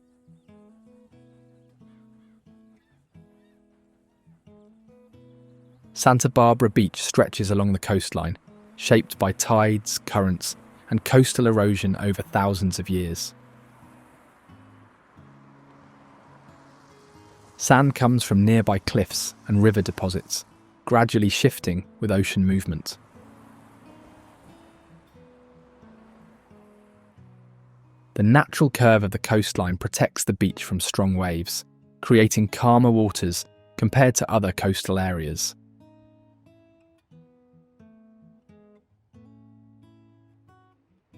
Santa Barbara Beach stretches along the coastline, shaped by tides, currents, and coastal erosion over thousands of years. Sand comes from nearby cliffs and river deposits, gradually shifting with ocean movement. The natural curve of the coastline protects the beach from strong waves, creating calmer waters compared to other coastal areas.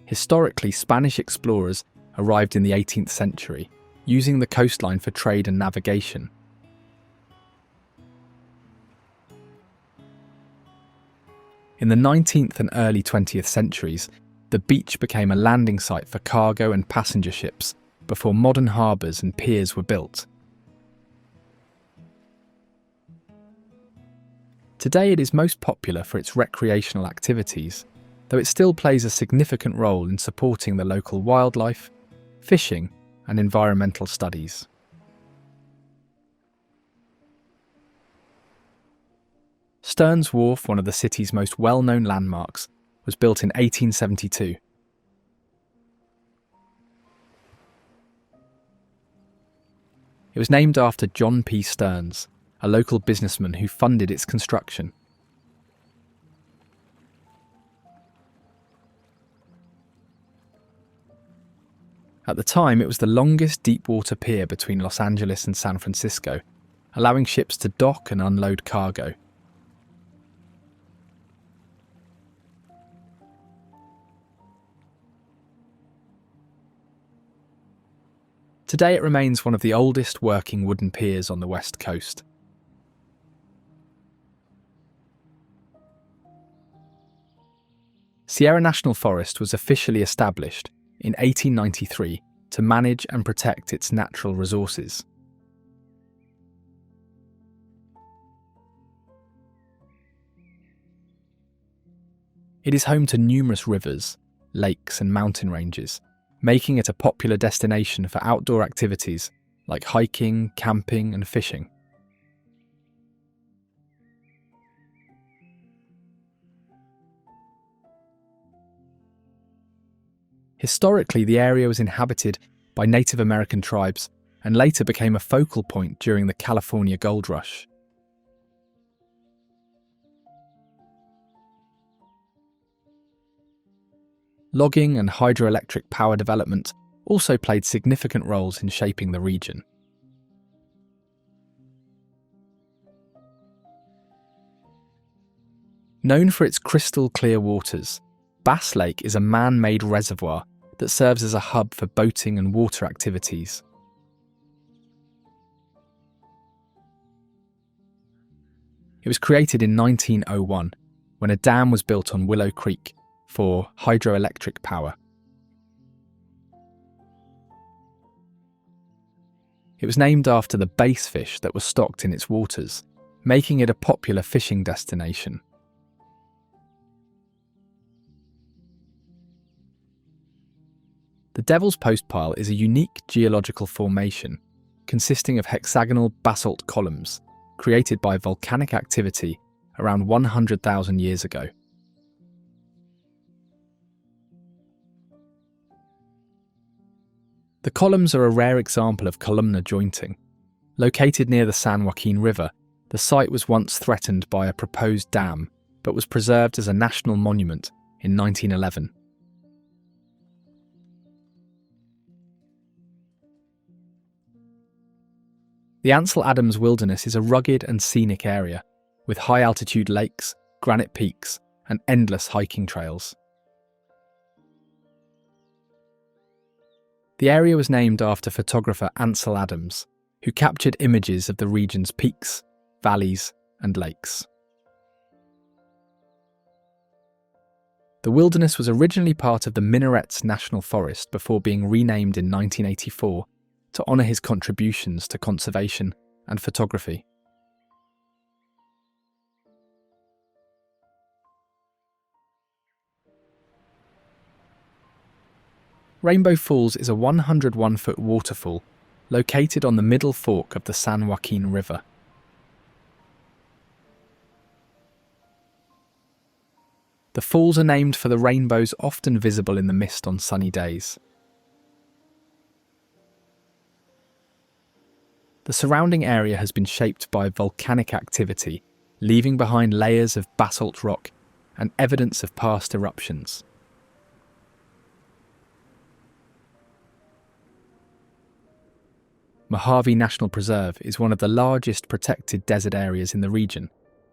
Historically, Spanish explorers arrived in the 18th century, using the coastline for trade and navigation. In the 19th and early 20th centuries, the beach became a landing site for cargo and passenger ships before modern harbours and piers were built. Today it is most popular for its recreational activities, though it still plays a significant role in supporting the local wildlife, fishing, and environmental studies. Stearns Wharf, one of the city's most well-known landmarks, was built in 1872. It was named after John P. Stearns, a local businessman who funded its construction. At the time, it was the longest deep-water pier between Los Angeles and San Francisco, allowing ships to dock and unload cargo. Today it remains one of the oldest working wooden piers on the West Coast. Sierra National Forest was officially established in 1893 to manage and protect its natural resources. It is home to numerous rivers, lakes and mountain ranges, making it a popular destination for outdoor activities like hiking, camping and fishing. Historically, the area was inhabited by Native American tribes and later became a focal point during the California Gold Rush. Logging and hydroelectric power development also played significant roles in shaping the region. Known for its crystal clear waters, Bass Lake is a man-made reservoir that serves as a hub for boating and water activities. It was created in 1901 when a dam was built on Willow Creek for hydroelectric power. It was named after the bass fish that were stocked in its waters, making it a popular fishing destination. The Devil's Postpile is a unique geological formation consisting of hexagonal basalt columns created by volcanic activity around 100,000 years ago. The columns are a rare example of columnar jointing. Located near the San Joaquin River, the site was once threatened by a proposed dam, but was preserved as a national monument in 1911. The Ansel Adams Wilderness is a rugged and scenic area, with high-altitude lakes, granite peaks, and endless hiking trails. The area was named after photographer Ansel Adams, who captured images of the region's peaks, valleys, and lakes. The wilderness was originally part of the Minarets National Forest before being renamed in 1984 to honour his contributions to conservation and photography. Rainbow Falls is a 101-foot waterfall located on the middle fork of the San Joaquin River. The falls are named for the rainbows often visible in the mist on sunny days. The surrounding area has been shaped by volcanic activity, leaving behind layers of basalt rock and evidence of past eruptions. Mojave National Preserve is one of the largest protected desert areas in the region,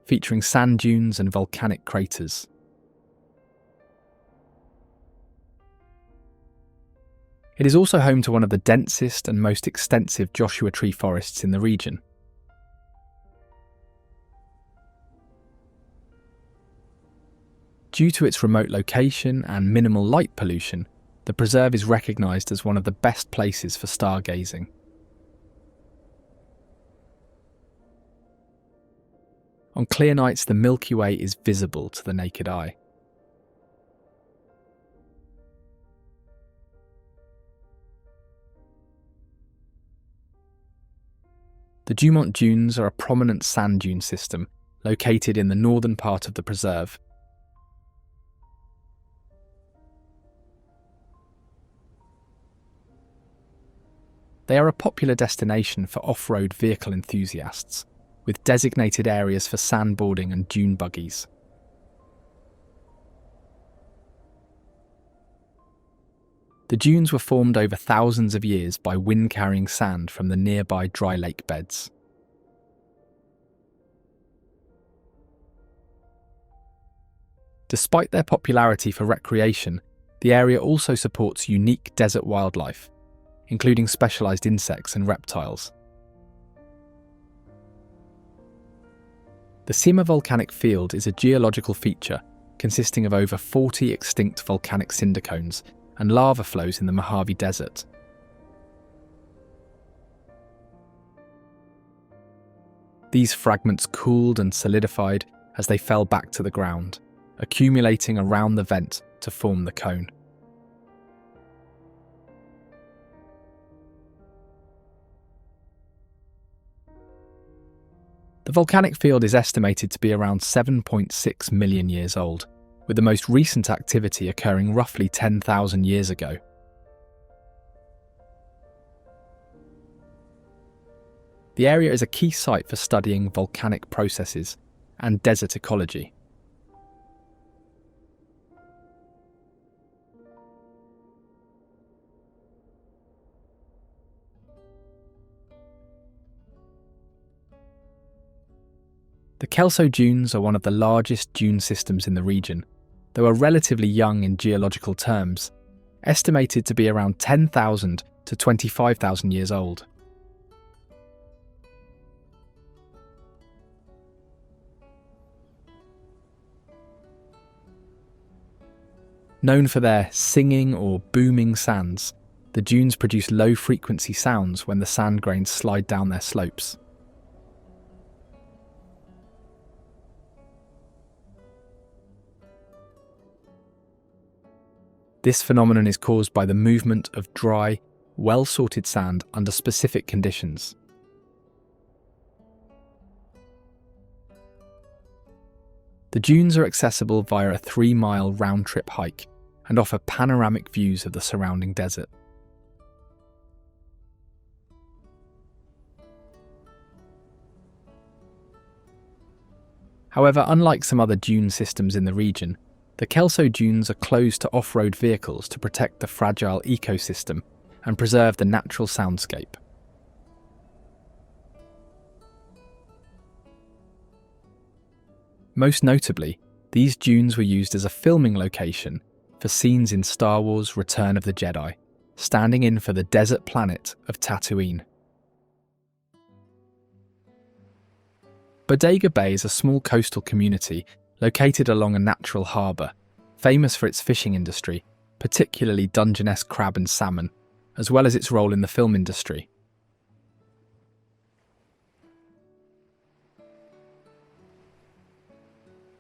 featuring sand dunes and volcanic craters. It is also home to one of the densest and most extensive Joshua tree forests in the region. Due to its remote location and minimal light pollution, the preserve is recognised as one of the best places for stargazing. On clear nights, the Milky Way is visible to the naked eye. The Dumont Dunes are a prominent sand dune system located in the northern part of the preserve. They are a popular destination for off-road vehicle enthusiasts, with designated areas for sandboarding and dune buggies. The dunes were formed over thousands of years by wind-carrying sand from the nearby dry lake beds. Despite their popularity for recreation, the area also supports unique desert wildlife, including specialized insects and reptiles. The Cima volcanic field is a geological feature consisting of over 40 extinct volcanic cinder cones and lava flows in the Mojave Desert. These fragments cooled and solidified as they fell back to the ground, accumulating around the vent to form the cone. The volcanic field is estimated to be around 7.6 million years old, with the most recent activity occurring roughly 10,000 years ago. The area is a key site for studying volcanic processes and desert ecology. The Kelso Dunes are one of the largest dune systems in the region, though are relatively young in geological terms, estimated to be around 10,000 to 25,000 years old. Known for their singing or booming sands, the dunes produce low-frequency sounds when the sand grains slide down their slopes. This phenomenon is caused by the movement of dry, well-sorted sand under specific conditions. The dunes are accessible via a 3-mile round-trip hike and offer panoramic views of the surrounding desert. However, unlike some other dune systems in the region, the Kelso Dunes are closed to off-road vehicles to protect the fragile ecosystem and preserve the natural soundscape. Most notably, these dunes were used as a filming location for scenes in Star Wars: Return of the Jedi, standing in for the desert planet of Tatooine. Bodega Bay is a small coastal community located along a natural harbour, famous for its fishing industry, particularly Dungeness crab and salmon, as well as its role in the film industry.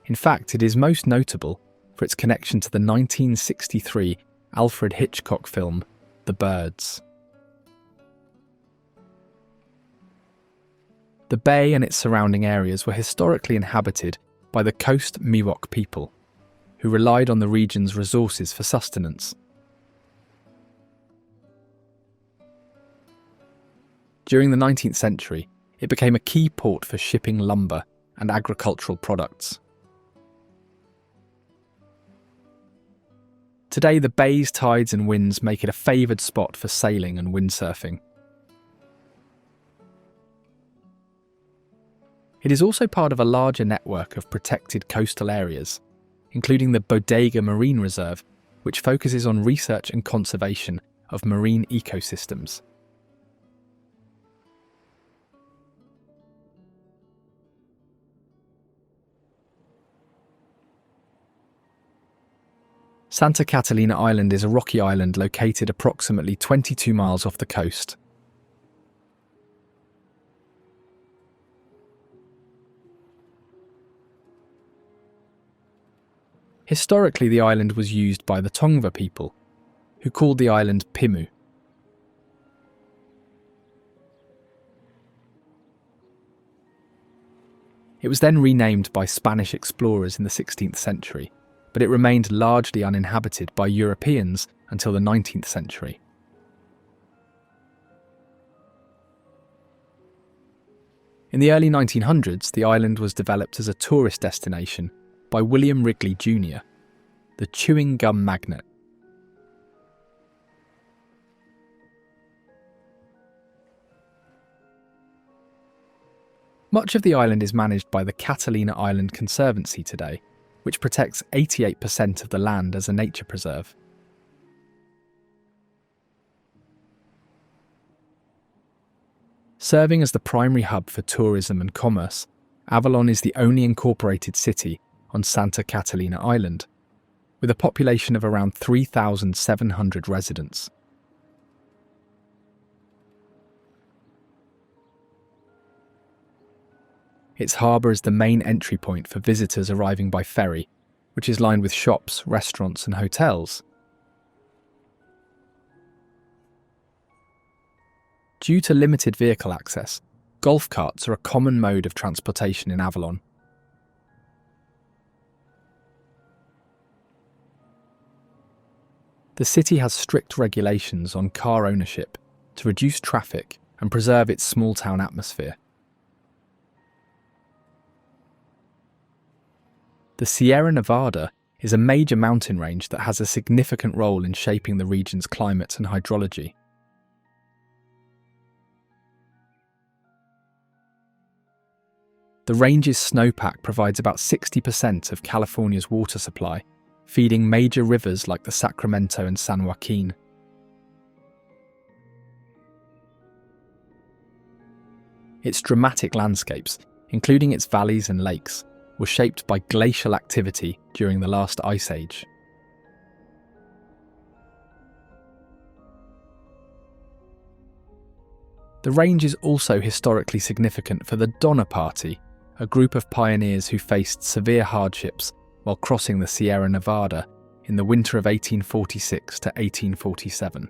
In fact, it is most notable for its connection to the 1963 Alfred Hitchcock film, The Birds. The bay and its surrounding areas were historically inhabited by the Coast Miwok people, who relied on the region's resources for sustenance. During the 19th century, it became a key port for shipping lumber and agricultural products. Today, the bay's tides and winds make it a favoured spot for sailing and windsurfing. It is also part of a larger network of protected coastal areas, including the Bodega Marine Reserve, which focuses on research and conservation of marine ecosystems. Santa Catalina Island is a rocky island located approximately 22 miles off the coast. Historically, the island was used by the Tongva people, who called the island Pimu. It was then renamed by Spanish explorers in the 16th century, but it remained largely uninhabited by Europeans until the 19th century. In the early 1900s, the island was developed as a tourist destination by William Wrigley Jr., the chewing gum magnate. Much of the island is managed by the Catalina Island Conservancy today, which protects 88% of the land as a nature preserve. Serving as the primary hub for tourism and commerce, Avalon is the only incorporated city on Santa Catalina Island, with a population of around 3,700 residents. Its harbour is the main entry point for visitors arriving by ferry, which is lined with shops, restaurants and hotels. Due to limited vehicle access, golf carts are a common mode of transportation in Avalon. The city has strict regulations on car ownership to reduce traffic and preserve its small-town atmosphere. The Sierra Nevada is a major mountain range that has a significant role in shaping the region's climate and hydrology. The range's snowpack provides about 60% of California's water supply, feeding major rivers like the Sacramento and San Joaquin. Its dramatic landscapes, including its valleys and lakes, were shaped by glacial activity during the last ice age. The range is also historically significant for the Donner Party, a group of pioneers who faced severe hardships while crossing the Sierra Nevada in the winter of 1846 to 1847.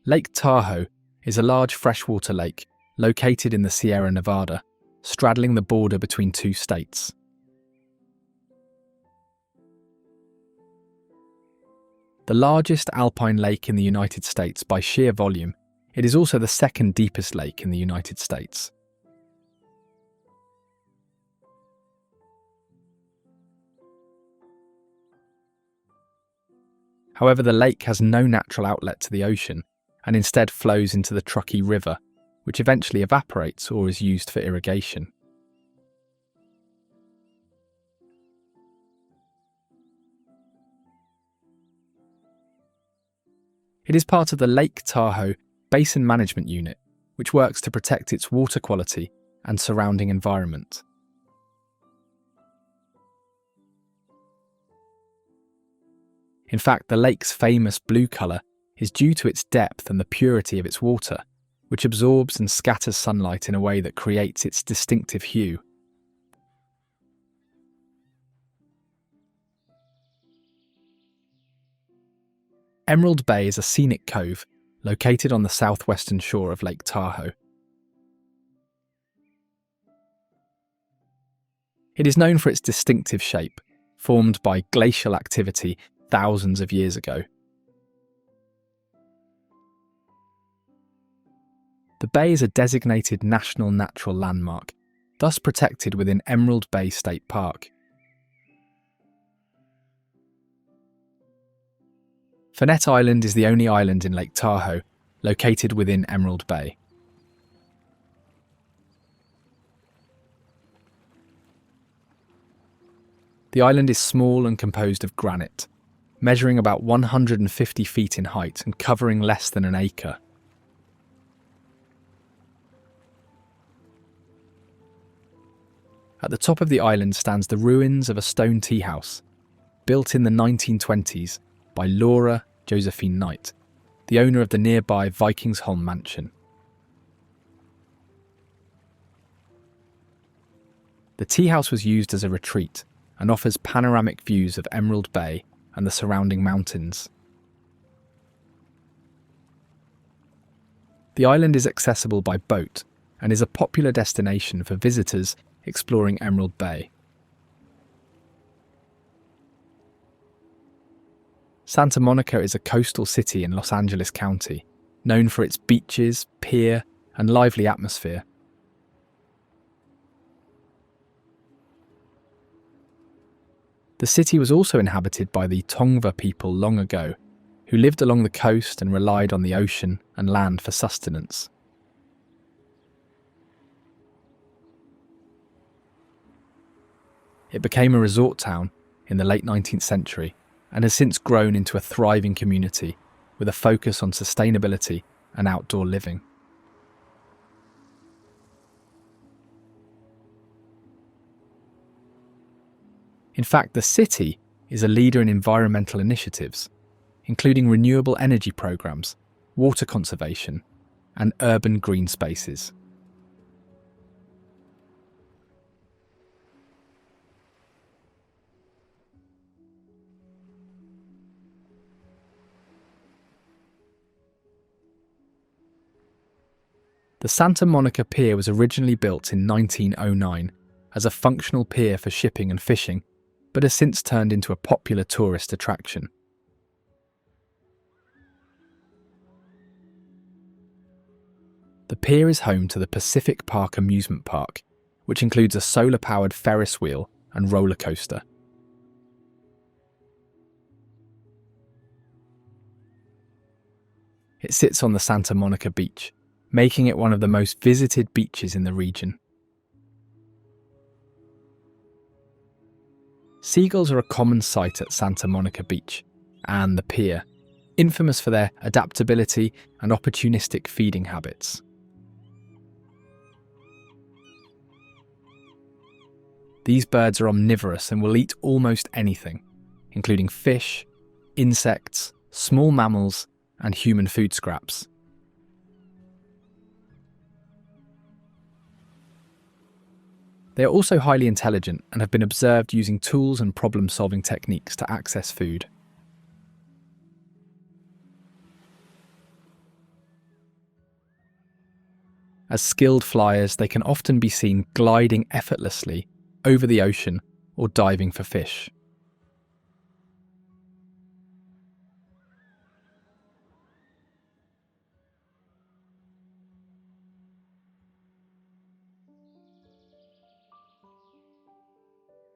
Lake Tahoe is a large freshwater lake located in the Sierra Nevada, straddling the border between two states. The largest alpine lake in the United States by sheer volume, it is also the second deepest lake in the United States. However, the lake has no natural outlet to the ocean and instead flows into the Truckee River, which eventually evaporates or is used for irrigation. It is part of the Lake Tahoe Basin Management Unit, which works to protect its water quality and surrounding environment. In fact, the lake's famous blue colour is due to its depth and the purity of its water, which absorbs and scatters sunlight in a way that creates its distinctive hue. Emerald Bay is a scenic cove located on the southwestern shore of Lake Tahoe. It is known for its distinctive shape, formed by glacial activity thousands of years ago. The bay is a designated National Natural Landmark, thus protected within Emerald Bay State Park. Fernet Island is the only island in Lake Tahoe located within Emerald Bay. The island is small and composed of granite, measuring about 150 feet in height and covering less than an acre. At the top of the island stands the ruins of a stone tea house, built in the 1920s by Laura Josephine Knight, the owner of the nearby Vikingsholm mansion. The tea house was used as a retreat and offers panoramic views of Emerald Bay and the surrounding mountains. The island is accessible by boat and is a popular destination for visitors exploring Emerald Bay. Santa Monica is a coastal city in Los Angeles County, known for its beaches, pier, and lively atmosphere. The city was also inhabited by the Tongva people long ago, who lived along the coast and relied on the ocean and land for sustenance. It became a resort town in the late 19th century and has since grown into a thriving community with a focus on sustainability and outdoor living. In fact, the city is a leader in environmental initiatives, including renewable energy programs, water conservation, and urban green spaces. The Santa Monica Pier was originally built in 1909 as a functional pier for shipping and fishing, but has since turned into a popular tourist attraction. The pier is home to the Pacific Park amusement park, which includes a solar-powered Ferris wheel and roller coaster. It sits on the Santa Monica Beach, making it one of the most visited beaches in the region. Seagulls are a common sight at Santa Monica Beach and the pier, infamous for their adaptability and opportunistic feeding habits. These birds are omnivorous and will eat almost anything, including fish, insects, small mammals, and human food scraps. They are also highly intelligent and have been observed using tools and problem-solving techniques to access food. As skilled flyers, they can often be seen gliding effortlessly over the ocean or diving for fish.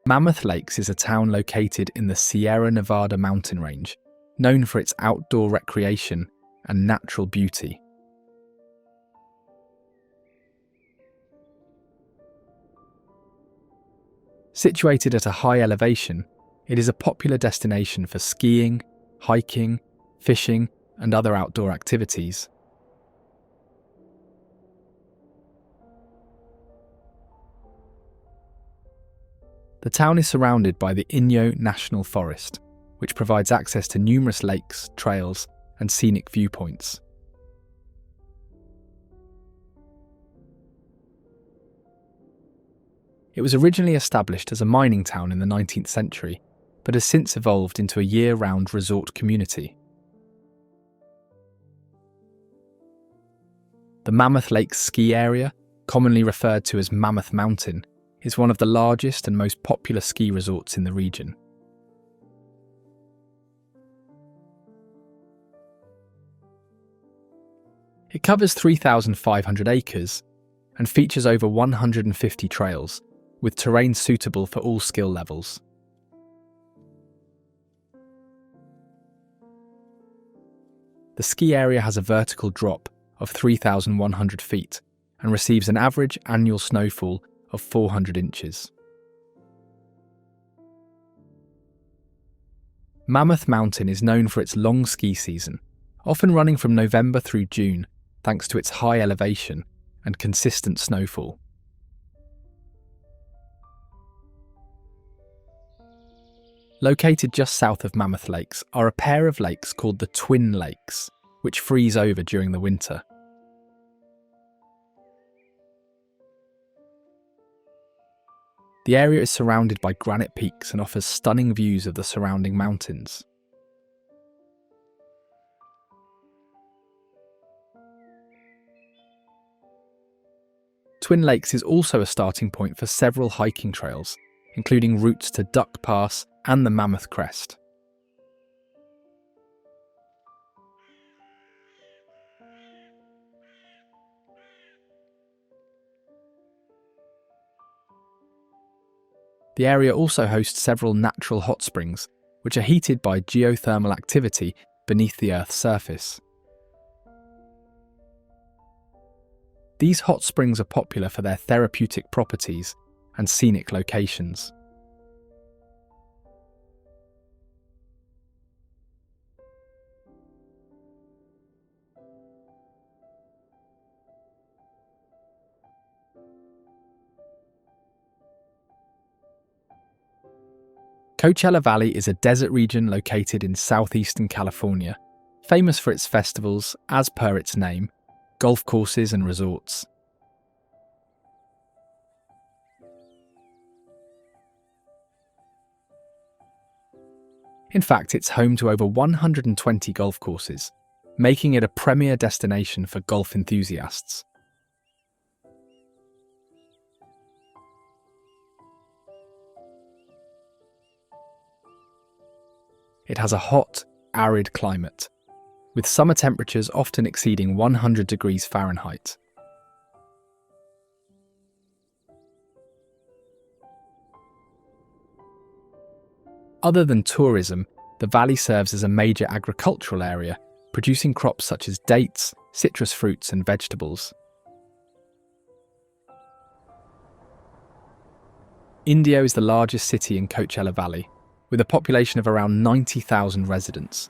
Mammoth Lakes is a town located in the Sierra Nevada mountain range, known for its outdoor recreation and natural beauty. Situated at a high elevation, it is a popular destination for skiing, hiking, fishing, and other outdoor activities. The town is surrounded by the Inyo National Forest, which provides access to numerous lakes, trails, and scenic viewpoints. It was originally established as a mining town in the 19th century, but has since evolved into a year-round resort community. The Mammoth Lakes ski area, commonly referred to as Mammoth Mountain, is one of the largest and most popular ski resorts in the region. It covers 3,500 acres and features over 150 trails, with terrain suitable for all skill levels. The ski area has a vertical drop of 3,100 feet and receives an average annual snowfall of 400 inches. Mammoth Mountain is known for its long ski season, often running from November through June, thanks to its high elevation and consistent snowfall. Located just south of Mammoth Lakes are a pair of lakes called the Twin Lakes, which freeze over during the winter. The area is surrounded by granite peaks and offers stunning views of the surrounding mountains. Twin Lakes is also a starting point for several hiking trails, including routes to Duck Pass and the Mammoth Crest. The area also hosts several natural hot springs, which are heated by geothermal activity beneath the Earth's surface. These hot springs are popular for their therapeutic properties and scenic locations. Coachella Valley is a desert region located in southeastern California, famous for its festivals, as per its name, golf courses and resorts. In fact, it's home to over 120 golf courses, making it a premier destination for golf enthusiasts. It has a hot, arid climate, with summer temperatures often exceeding 100 degrees Fahrenheit. Other than tourism, the valley serves as a major agricultural area, producing crops such as dates, citrus fruits, and vegetables. Indio is the largest city in Coachella Valley, with a population of around 90,000 residents.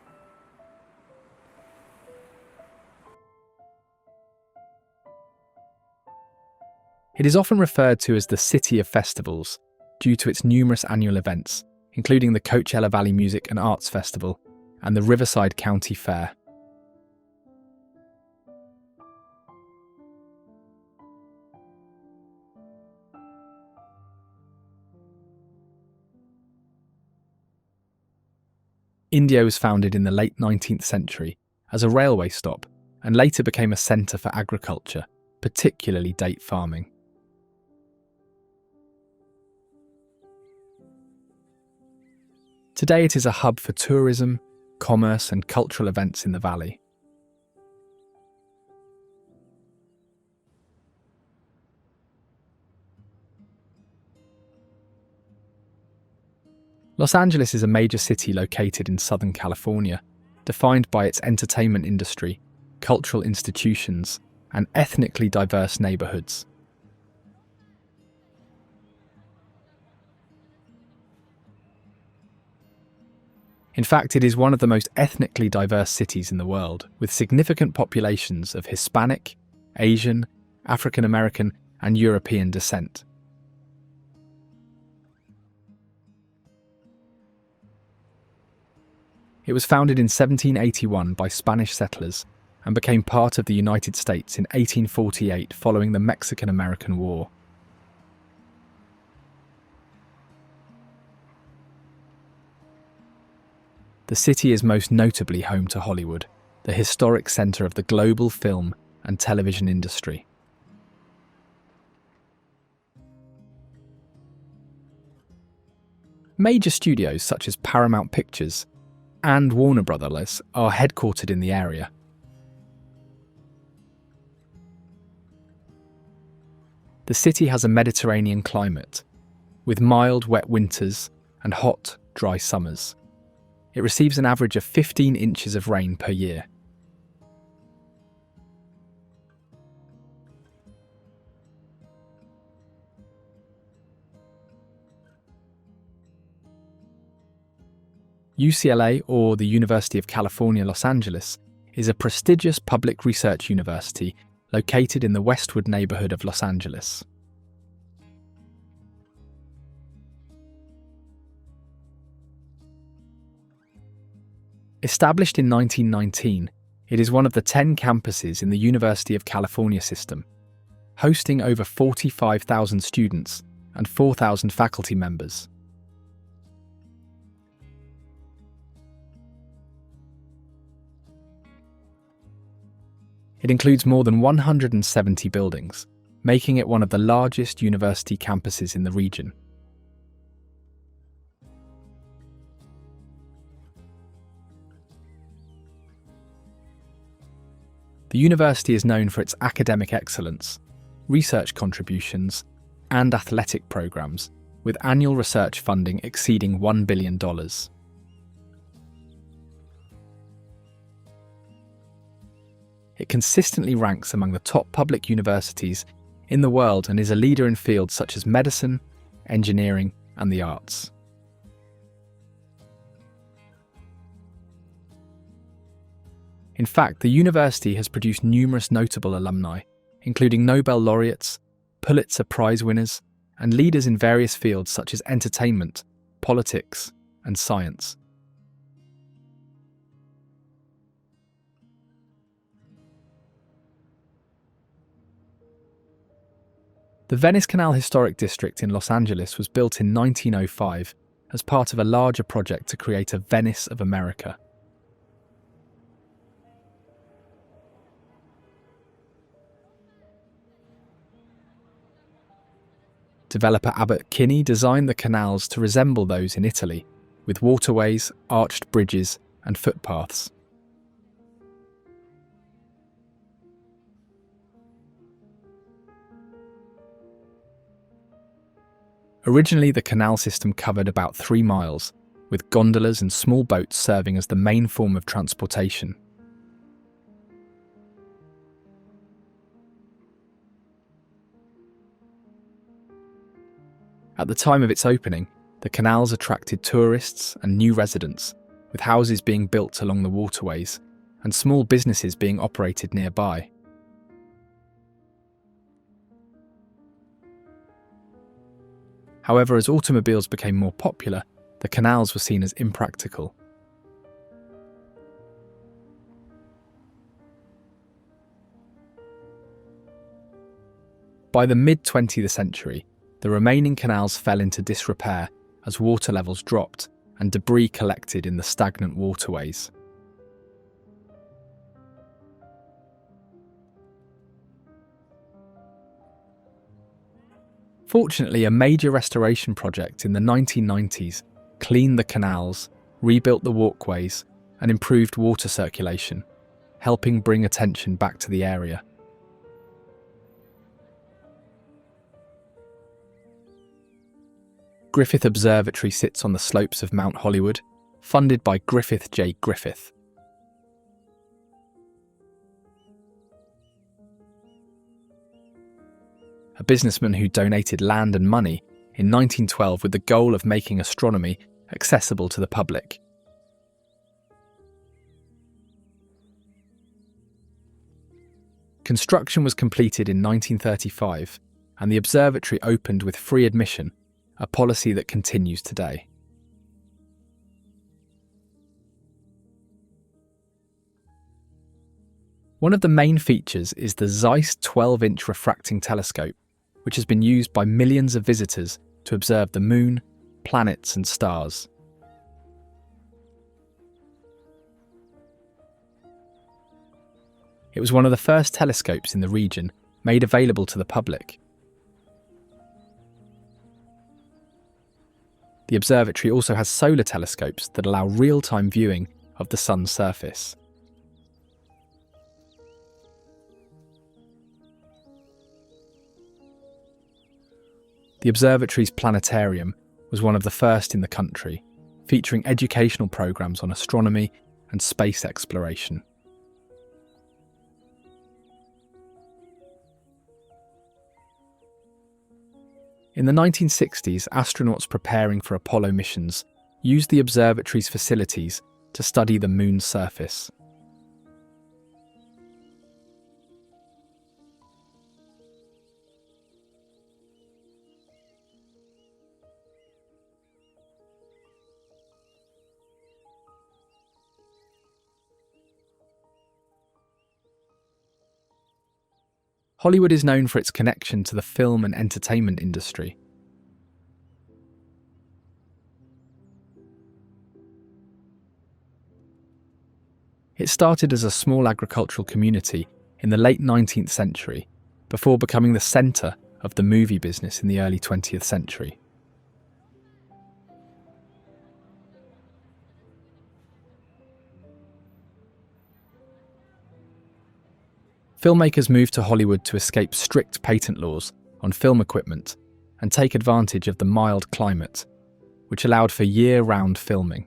It is often referred to as the City of Festivals due to its numerous annual events, including the Coachella Valley Music and Arts Festival and the Riverside County Fair. Indio was founded in the late 19th century as a railway stop and later became a centre for agriculture, particularly date farming. Today it is a hub for tourism, commerce and cultural events in the valley. Los Angeles is a major city located in Southern California, defined by its entertainment industry, cultural institutions, and ethnically diverse neighborhoods. In fact, it is one of the most ethnically diverse cities in the world, with significant populations of Hispanic, Asian, African American, and European descent. It was founded in 1781 by Spanish settlers and became part of the United States in 1848 following the Mexican-American War. The city is most notably home to Hollywood, the historic centre of the global film and television industry. Major studios such as Paramount Pictures and Warner Brothers are headquartered in the area. The city has a Mediterranean climate, with mild, wet winters and hot, dry summers. It receives an average of 15 inches of rain per year. UCLA, or the University of California, Los Angeles, is a prestigious public research university located in the Westwood neighborhood of Los Angeles. Established in 1919, it is one of the 10 campuses in the University of California system, hosting over 45,000 students and 4,000 faculty members. It includes more than 170 buildings, making it one of the largest university campuses in the region. The university is known for its academic excellence, research contributions, and athletic programs, with annual research funding exceeding $1 billion. It consistently ranks among the top public universities in the world and is a leader in fields such as medicine, engineering, and the arts. In fact, the university has produced numerous notable alumni, including Nobel laureates, Pulitzer Prize winners, and leaders in various fields such as entertainment, politics, and science. The Venice Canal Historic District in Los Angeles was built in 1905 as part of a larger project to create a Venice of America. Developer Abbot Kinney designed the canals to resemble those in Italy, with waterways, arched bridges, and footpaths. Originally, the canal system covered about 3 miles, with gondolas and small boats serving as the main form of transportation. At the time of its opening, the canals attracted tourists and new residents, with houses being built along the waterways and small businesses being operated nearby. However, as automobiles became more popular, the canals were seen as impractical. By the mid-20th century, the remaining canals fell into disrepair as water levels dropped and debris collected in the stagnant waterways. Fortunately, a major restoration project in the 1990s cleaned the canals, rebuilt the walkways, and improved water circulation, helping bring attention back to the area. Griffith Observatory sits on the slopes of Mount Hollywood, funded by Griffith J. Griffith. A businessman who donated land and money in 1912 with the goal of making astronomy accessible to the public. Construction was completed in 1935, and the observatory opened with free admission, a policy that continues today. One of the main features is the Zeiss 12-inch refracting telescope, which has been used by millions of visitors to observe the moon, planets, and stars. It was one of the first telescopes in the region made available to the public. The observatory also has solar telescopes that allow real-time viewing of the sun's surface. The observatory's planetarium was one of the first in the country, featuring educational programs on astronomy and space exploration. In the 1960s, astronauts preparing for Apollo missions used the observatory's facilities to study the moon's surface. Hollywood is known for its connection to the film and entertainment industry. It started as a small agricultural community in the late 19th century, before becoming the centre of the movie business in the early 20th century. Filmmakers moved to Hollywood to escape strict patent laws on film equipment and take advantage of the mild climate, which allowed for year-round filming.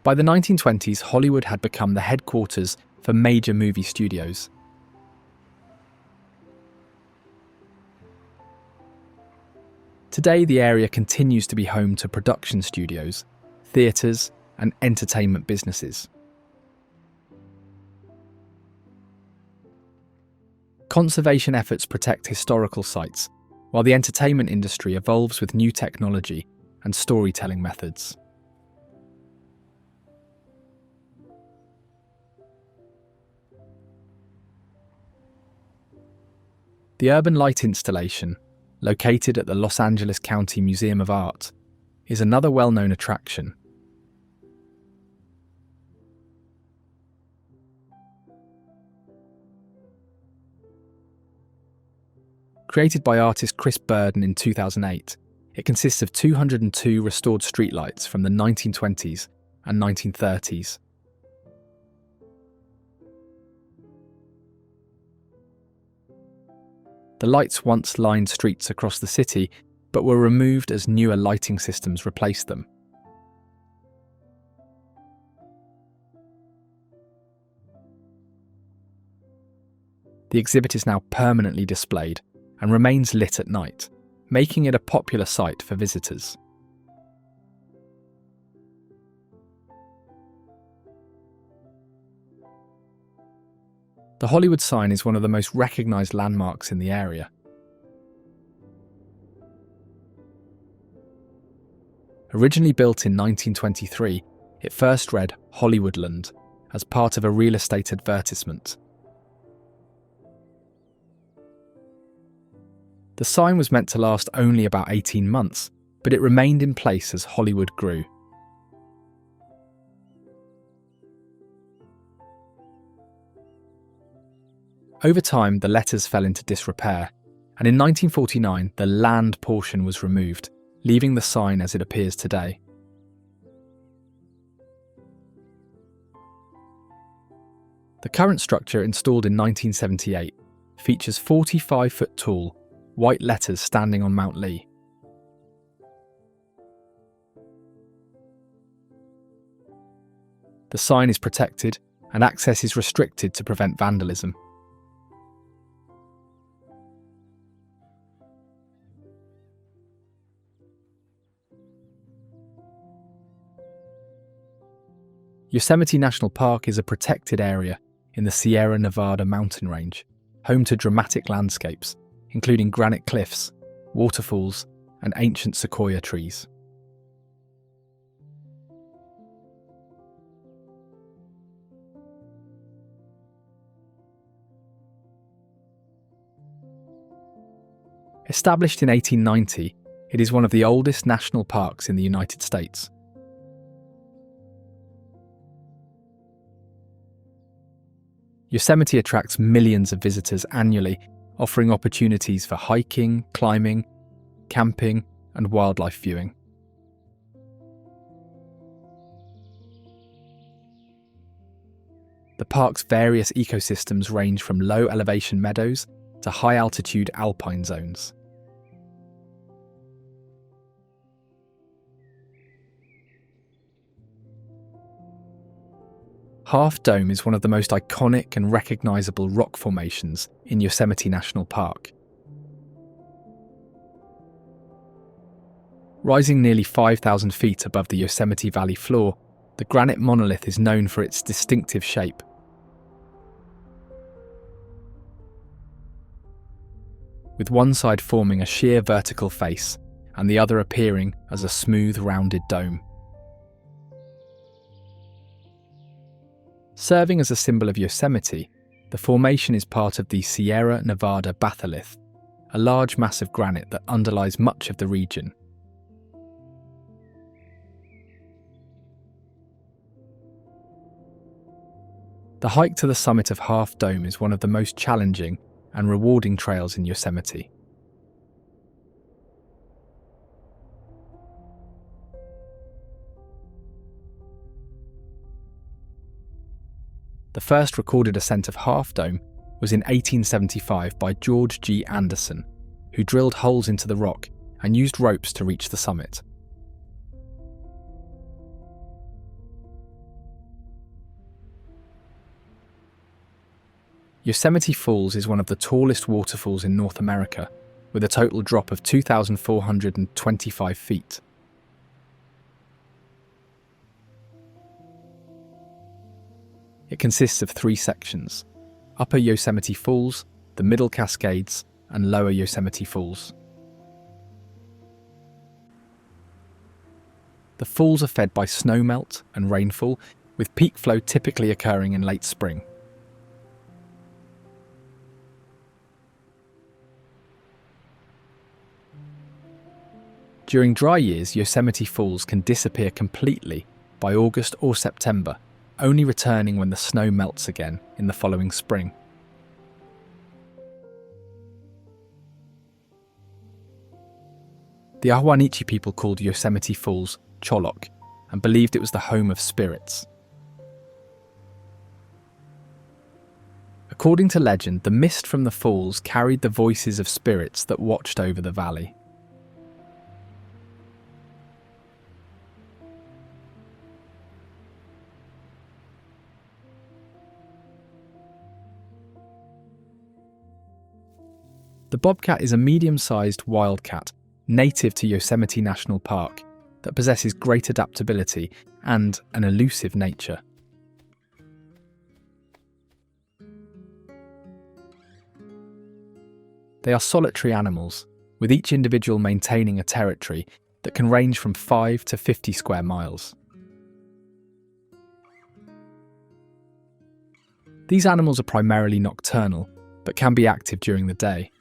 By the 1920s, Hollywood had become the headquarters for major movie studios. Today, the area continues to be home to production studios, theatres, and entertainment businesses. Conservation efforts protect historical sites, while the entertainment industry evolves with new technology and storytelling methods. The Urban Light Installation, located at the Los Angeles County Museum of Art, is another well-known attraction. Created by artist Chris Burden in 2008, it consists of 202 restored streetlights from the 1920s and 1930s. The lights once lined streets across the city, but were removed as newer lighting systems replaced them. The exhibit is now permanently displayed and remains lit at night, making it a popular site for visitors. The Hollywood sign is one of the most recognised landmarks in the area. Originally built in 1923, it first read Hollywoodland as part of a real estate advertisement. The sign was meant to last only about 18 months, but it remained in place as Hollywood grew. Over time, the letters fell into disrepair, and in 1949, the land portion was removed, leaving the sign as it appears today. The current structure, installed in 1978, features 45-foot tall, white letters standing on Mount Lee. The sign is protected, and access is restricted to prevent vandalism. Yosemite National Park is a protected area in the Sierra Nevada mountain range, home to dramatic landscapes, including granite cliffs, waterfalls, and ancient sequoia trees. Established in 1890, it is one of the oldest national parks in the United States. Yosemite attracts millions of visitors annually, offering opportunities for hiking, climbing, camping, and wildlife viewing. The park's various ecosystems range from low-elevation meadows to high-altitude alpine zones. Half Dome is one of the most iconic and recognisable rock formations in Yosemite National Park. Rising nearly 5,000 feet above the Yosemite Valley floor, the granite monolith is known for its distinctive shape. With one side forming a sheer vertical face and the other appearing as a smooth, rounded dome. Serving as a symbol of Yosemite, the formation is part of the Sierra Nevada batholith, a large mass of granite that underlies much of the region. The hike to the summit of Half Dome is one of the most challenging and rewarding trails in Yosemite. The first recorded ascent of Half Dome was in 1875 by George G. Anderson, who drilled holes into the rock and used ropes to reach the summit. Yosemite Falls is one of the tallest waterfalls in North America, with a total drop of 2,425 feet. It consists of 3 sections: Upper Yosemite Falls, the Middle Cascades, and Lower Yosemite Falls. The falls are fed by snowmelt and rainfall, with peak flow typically occurring in late spring. During dry years, Yosemite Falls can disappear completely by August or September, only returning when the snow melts again in the following spring. The Ahwahnechee people called Yosemite Falls Cholok and believed it was the home of spirits. According to legend, the mist from the falls carried the voices of spirits that watched over the valley. The bobcat is a medium-sized wildcat native to Yosemite National Park that possesses great adaptability and an elusive nature. They are solitary animals, with each individual maintaining a territory that can range from 5 to 50 square miles. These animals are primarily nocturnal, but can be active during the day.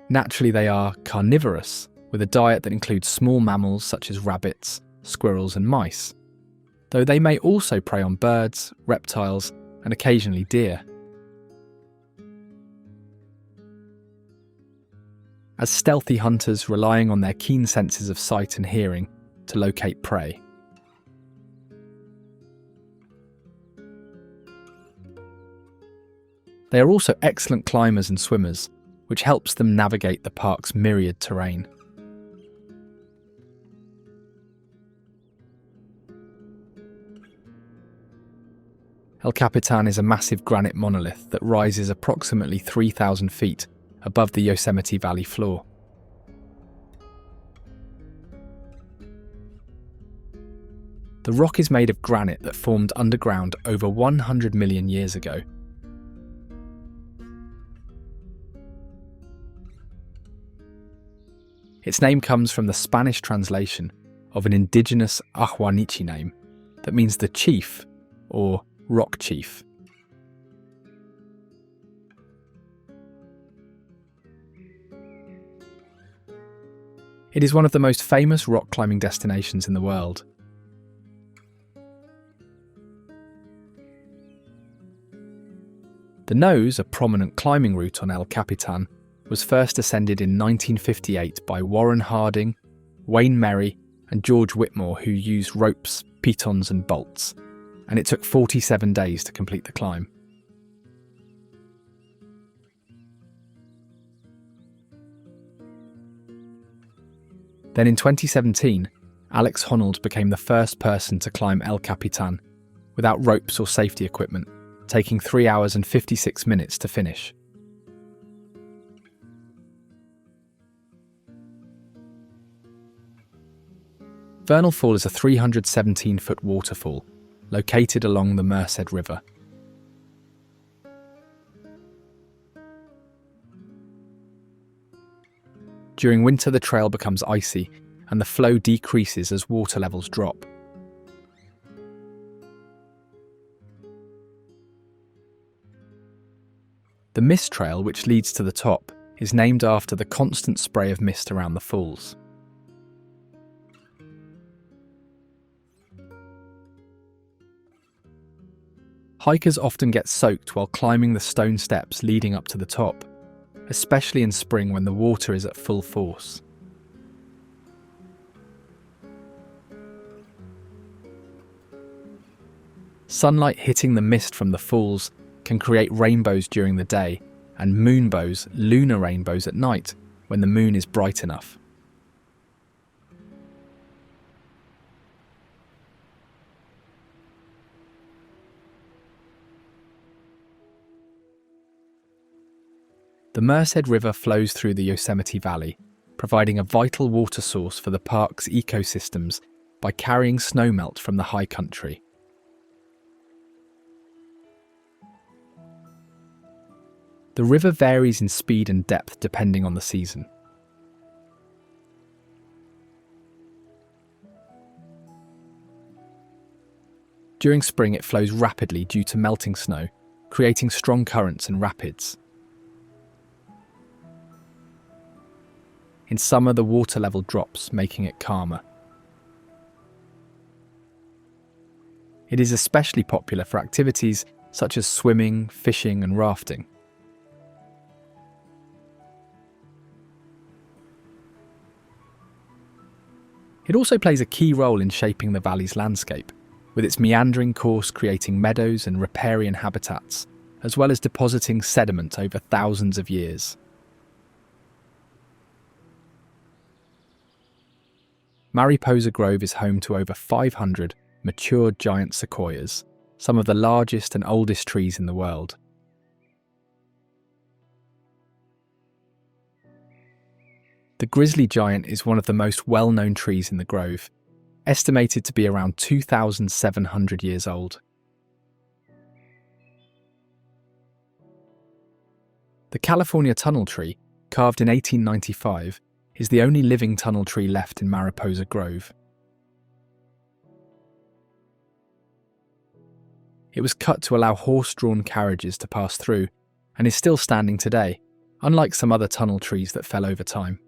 Naturally, they are carnivorous, with a diet that includes small mammals such as rabbits, squirrels and mice, though they may also prey on birds, reptiles and occasionally deer. As stealthy hunters relying on their keen senses of sight and hearing to locate prey. They are also excellent climbers and swimmers, which helps them navigate the park's myriad terrain. El Capitan is a massive granite monolith that rises approximately 3,000 feet above the Yosemite Valley floor. The rock is made of granite that formed underground over 100 million years ago. Its name comes from the Spanish translation of an indigenous Ahwahnechee name that means the chief or rock chief. It is one of the most famous rock climbing destinations in the world. The nose, a prominent climbing route on El Capitan, was first ascended in 1958 by Warren Harding, Wayne Merry and George Whitmore, who used ropes, pitons and bolts, and it took 47 days to complete the climb. Then in 2017, Alex Honnold became the first person to climb El Capitan without ropes or safety equipment, taking 3 hours and 56 minutes to finish. Vernal Fall is a 317-foot waterfall located along the Merced River. During winter, the trail becomes icy and the flow decreases as water levels drop. The mist trail, which leads to the top, is named after the constant spray of mist around the falls. Hikers often get soaked while climbing the stone steps leading up to the top, especially in spring when the water is at full force. Sunlight hitting the mist from the falls can create rainbows during the day and moonbows, lunar rainbows, at night when the moon is bright enough. The Merced River flows through the Yosemite Valley, providing a vital water source for the park's ecosystems by carrying snowmelt from the high country. The river varies in speed and depth depending on the season. During spring, it flows rapidly due to melting snow, creating strong currents and rapids. In summer, the water level drops, making it calmer. It is especially popular for activities such as swimming, fishing, and rafting. It also plays a key role in shaping the valley's landscape, with its meandering course creating meadows and riparian habitats, as well as depositing sediment over thousands of years. Mariposa Grove is home to over 500 mature giant sequoias, some of the largest and oldest trees in the world. The grizzly giant is one of the most well-known trees in the grove, estimated to be around 2,700 years old. The California tunnel tree, carved in 1895, is the only living tunnel tree left in Mariposa Grove. It was cut to allow horse-drawn carriages to pass through and is still standing today, unlike some other tunnel trees that fell over time.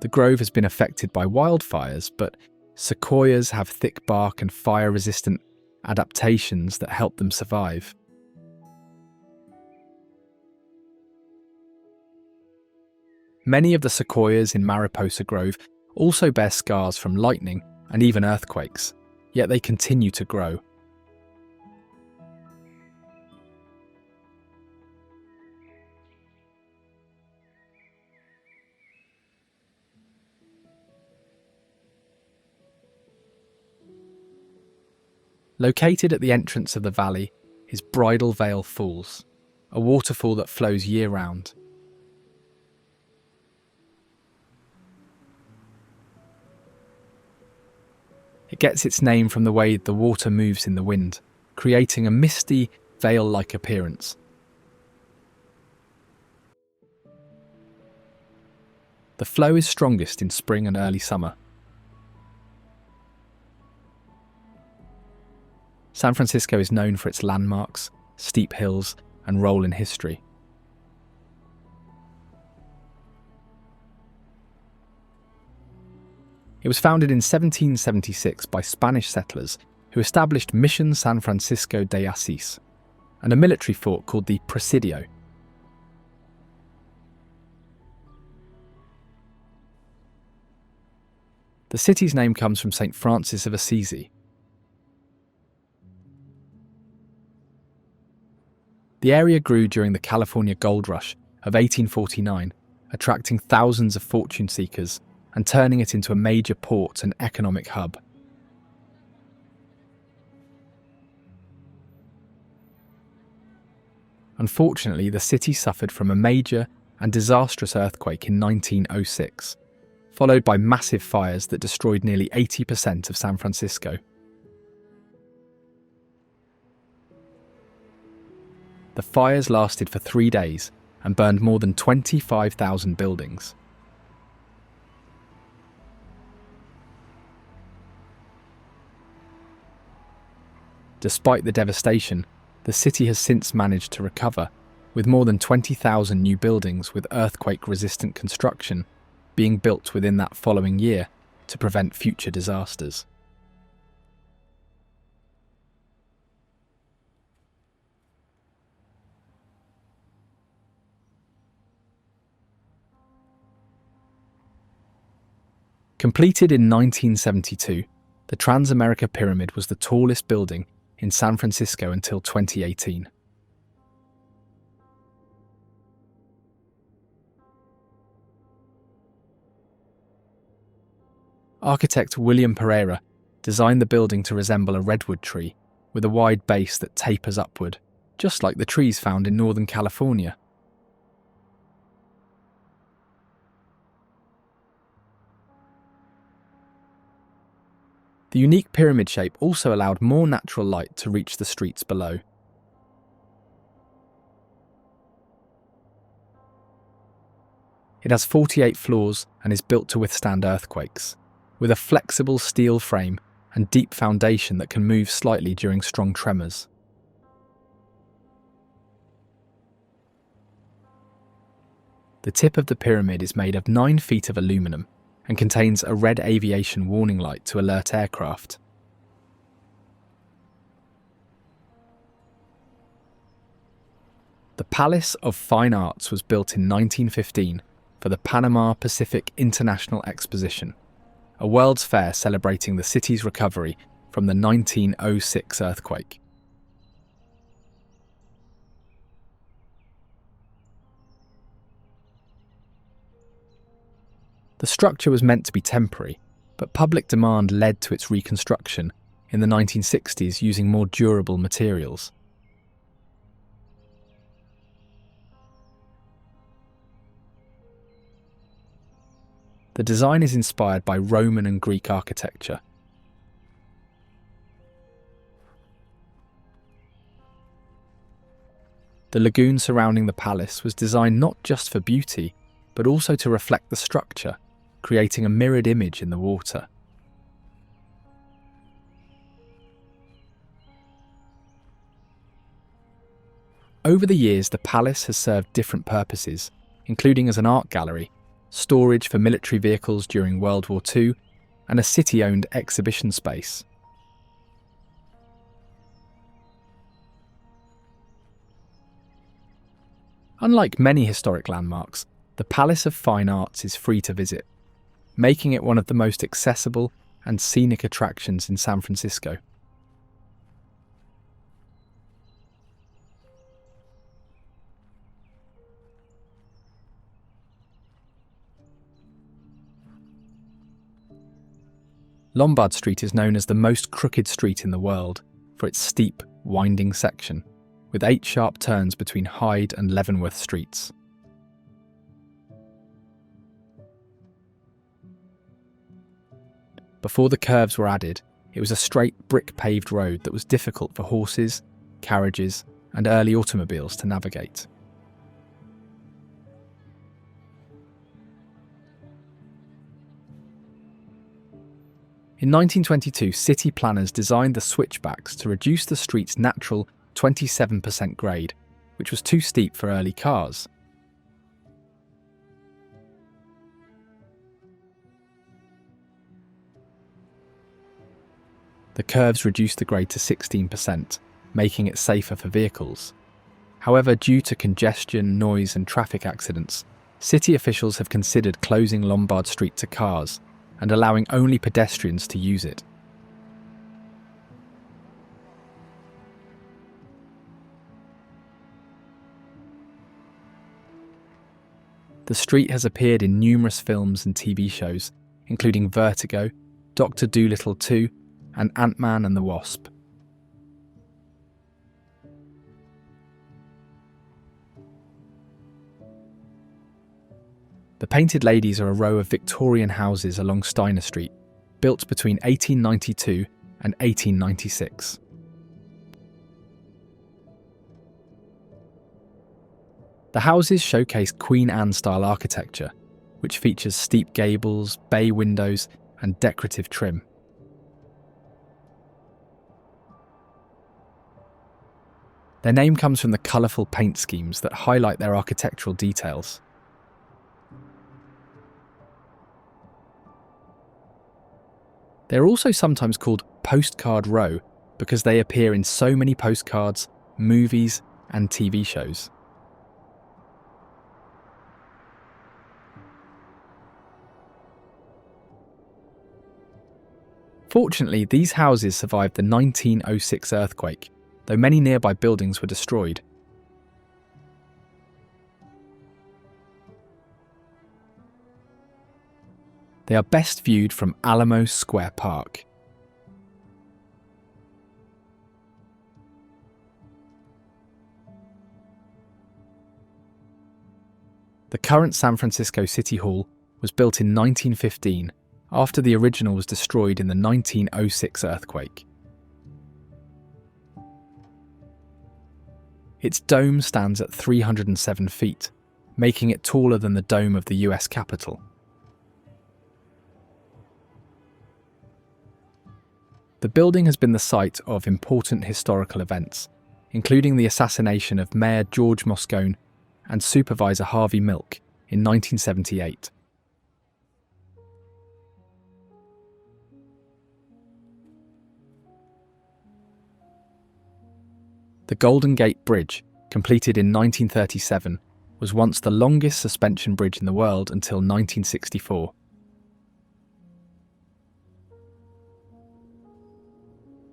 The grove has been affected by wildfires, but sequoias have thick bark and fire-resistant adaptations that help them survive. Many of the sequoias in Mariposa Grove also bear scars from lightning and even earthquakes, yet they continue to grow. Located at the entrance of the valley is Bridal Veil Falls, a waterfall that flows year-round. It gets its name from the way the water moves in the wind, creating a misty, veil-like appearance. The flow is strongest in spring and early summer. San Francisco is known for its landmarks, steep hills, and role in history. It was founded in 1776 by Spanish settlers who established Mission San Francisco de Asís and a military fort called the Presidio. The city's name comes from St. Francis of Assisi. The area grew during the California Gold Rush of 1849, attracting thousands of fortune seekers and turning it into a major port and economic hub. Unfortunately, the city suffered from a major and disastrous earthquake in 1906, followed by massive fires that destroyed nearly 80% of San Francisco. The fires lasted for 3 days and burned more than 25,000 buildings. Despite the devastation, the city has since managed to recover, with more than 20,000 new buildings with earthquake-resistant construction being built within that following year to prevent future disasters. Completed in 1972, the Transamerica Pyramid was the tallest building in San Francisco until 2018. Architect William Pereira designed the building to resemble a redwood tree with a wide base that tapers upward, just like the trees found in Northern California. The unique pyramid shape also allowed more natural light to reach the streets below. It has 48 floors and is built to withstand earthquakes, with a flexible steel frame and deep foundation that can move slightly during strong tremors. The tip of the pyramid is made of 9 feet of aluminum and contains a red aviation warning light to alert aircraft. The Palace of Fine Arts was built in 1915 for the Panama Pacific International Exposition, a World's Fair celebrating the city's recovery from the 1906 earthquake. The structure was meant to be temporary, but public demand led to its reconstruction in the 1960s using more durable materials. The design is inspired by Roman and Greek architecture. The lagoon surrounding the palace was designed not just for beauty, but also to reflect the structure, creating a mirrored image in the water. Over the years, the palace has served different purposes, including as an art gallery, storage for military vehicles during World War II, and a city-owned exhibition space. Unlike many historic landmarks, the Palace of Fine Arts is free to visit, making it one of the most accessible and scenic attractions in San Francisco. Lombard Street is known as the most crooked street in the world for its steep, winding section, with 8 sharp turns between Hyde and Leavenworth streets. Before the curves were added, it was a straight brick-paved road that was difficult for horses, carriages, and early automobiles to navigate. In 1922, city planners designed the switchbacks to reduce the street's natural 27% grade, which was too steep for early cars. The curves reduced the grade to 16%, making it safer for vehicles. However, due to congestion, noise, and traffic accidents, city officials have considered closing Lombard Street to cars and allowing only pedestrians to use it. The street has appeared in numerous films and TV shows, including Vertigo, Dr. Dolittle 2, and Ant-Man and the Wasp. The Painted Ladies are a row of Victorian houses along Steiner Street, built between 1892 and 1896. The houses showcase Queen Anne-style architecture, which features steep gables, bay windows, and decorative trim. Their name comes from the colourful paint schemes that highlight their architectural details. They're also sometimes called Postcard Row because they appear in so many postcards, movies, and TV shows. Fortunately, these houses survived the 1906 earthquake, though many nearby buildings were destroyed. They are best viewed from Alamo Square Park. The current San Francisco City Hall was built in 1915 after the original was destroyed in the 1906 earthquake. Its dome stands at 307 feet, making it taller than the dome of the US Capitol. The building has been the site of important historical events, including the assassination of Mayor George Moscone and Supervisor Harvey Milk in 1978. The Golden Gate Bridge, completed in 1937, was once the longest suspension bridge in the world until 1964.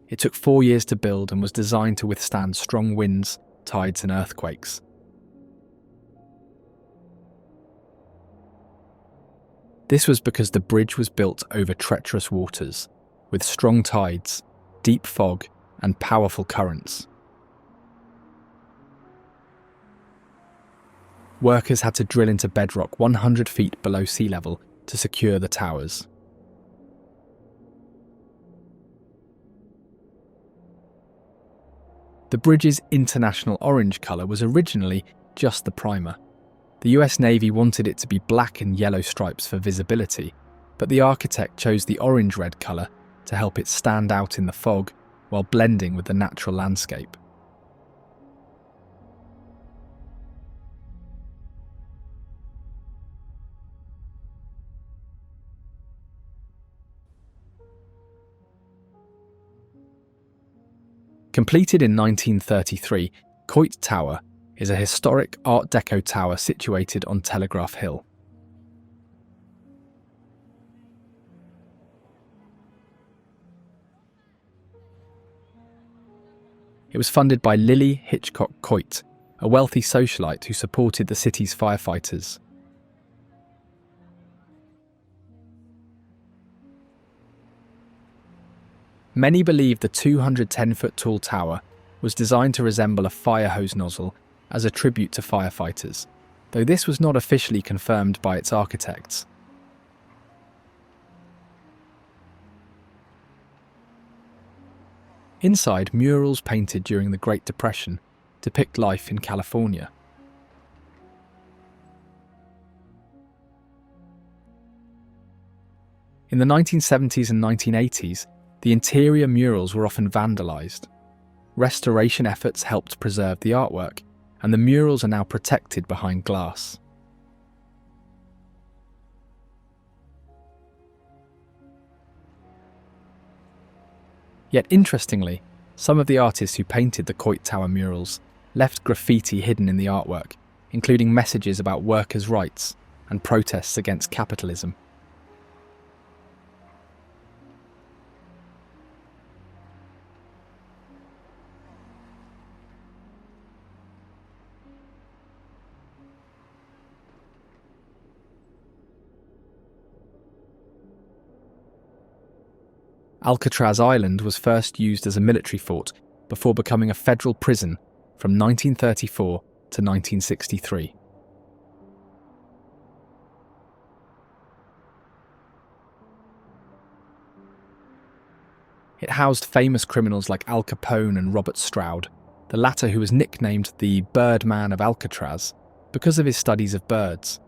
It took 4 years to build and was designed to withstand strong winds, tides, and earthquakes. This was because the bridge was built over treacherous waters, with strong tides, deep fog, and powerful currents. Workers had to drill into bedrock 100 feet below sea level to secure the towers. The bridge's international orange colour was originally just the primer. The US Navy wanted it to be black and yellow stripes for visibility, but the architect chose the orange-red colour to help it stand out in the fog while blending with the natural landscape. Completed in 1933, Coit Tower is a historic Art Deco tower situated on Telegraph Hill. It was funded by Lily Hitchcock Coit, a wealthy socialite who supported the city's firefighters. Many believe the 210-foot-tall tower was designed to resemble a fire hose nozzle as a tribute to firefighters, though this was not officially confirmed by its architects. Inside, murals painted during the Great Depression depict life in California. In the 1970s and 1980s, the interior murals were often vandalised. Restoration efforts helped preserve the artwork, and the murals are now protected behind glass. Yet interestingly, some of the artists who painted the Coit Tower murals left graffiti hidden in the artwork, including messages about workers' rights and protests against capitalism. Alcatraz Island was first used as a military fort before becoming a federal prison from 1934 to 1963. It housed famous criminals like Al Capone and Robert Stroud, the latter who was nicknamed the Birdman of Alcatraz because of his studies of birds.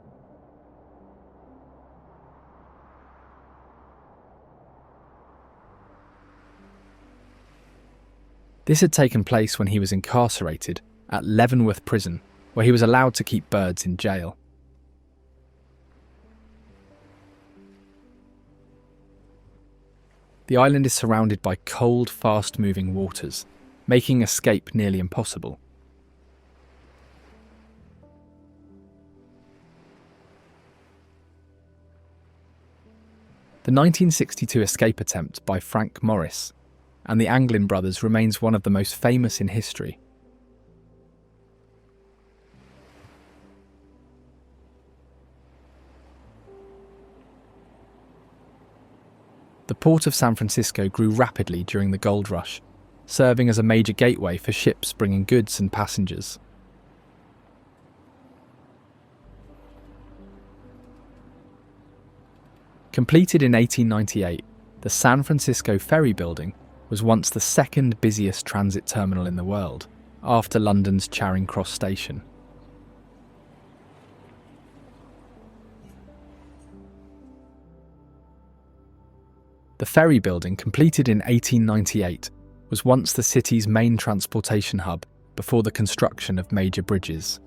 This had taken place when he was incarcerated at Leavenworth Prison, where he was allowed to keep birds in jail. The island is surrounded by cold, fast-moving waters, making escape nearly impossible. The 1962 escape attempt by Frank Morris and the Anglin brothers remains one of the most famous in history. The port of San Francisco grew rapidly during the gold rush, serving as a major gateway for ships bringing goods and passengers. Completed in 1898, the San Francisco Ferry Building was once the second busiest transit terminal in the world, after London's Charing Cross Station. The ferry building, completed in 1898, was once the city's main transportation hub before the construction of major bridges.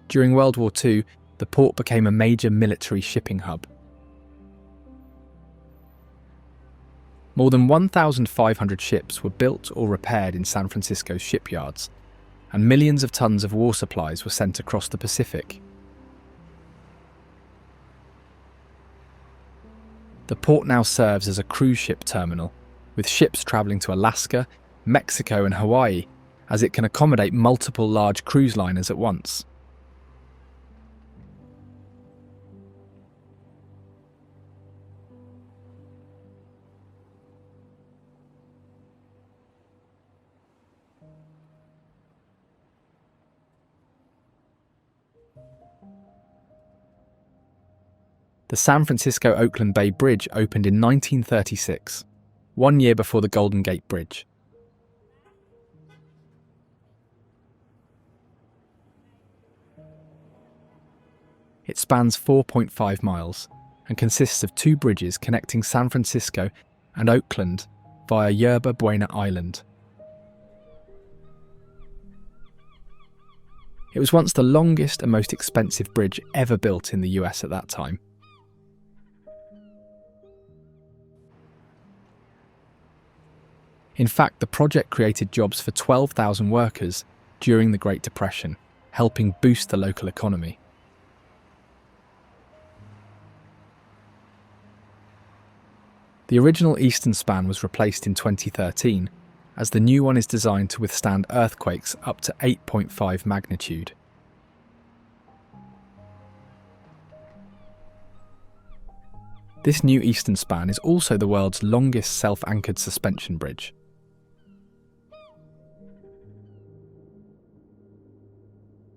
During World War II, the port became a major military shipping hub. More than 1,500 ships were built or repaired in San Francisco's shipyards, and millions of tons of war supplies were sent across the Pacific. The port now serves as a cruise ship terminal, with ships travelling to Alaska, Mexico and Hawaii, as it can accommodate multiple large cruise liners at once. The San Francisco-Oakland Bay Bridge opened in 1936, 1 year before the Golden Gate Bridge. It spans 4.5 miles and consists of 2 bridges connecting San Francisco and Oakland via Yerba Buena Island. It was once the longest and most expensive bridge ever built in the US at that time. In fact, the project created jobs for 12,000 workers during the Great Depression, helping boost the local economy. The original eastern span was replaced in 2013, as the new one is designed to withstand earthquakes up to 8.5 magnitude. This new eastern span is also the world's longest self-anchored suspension bridge.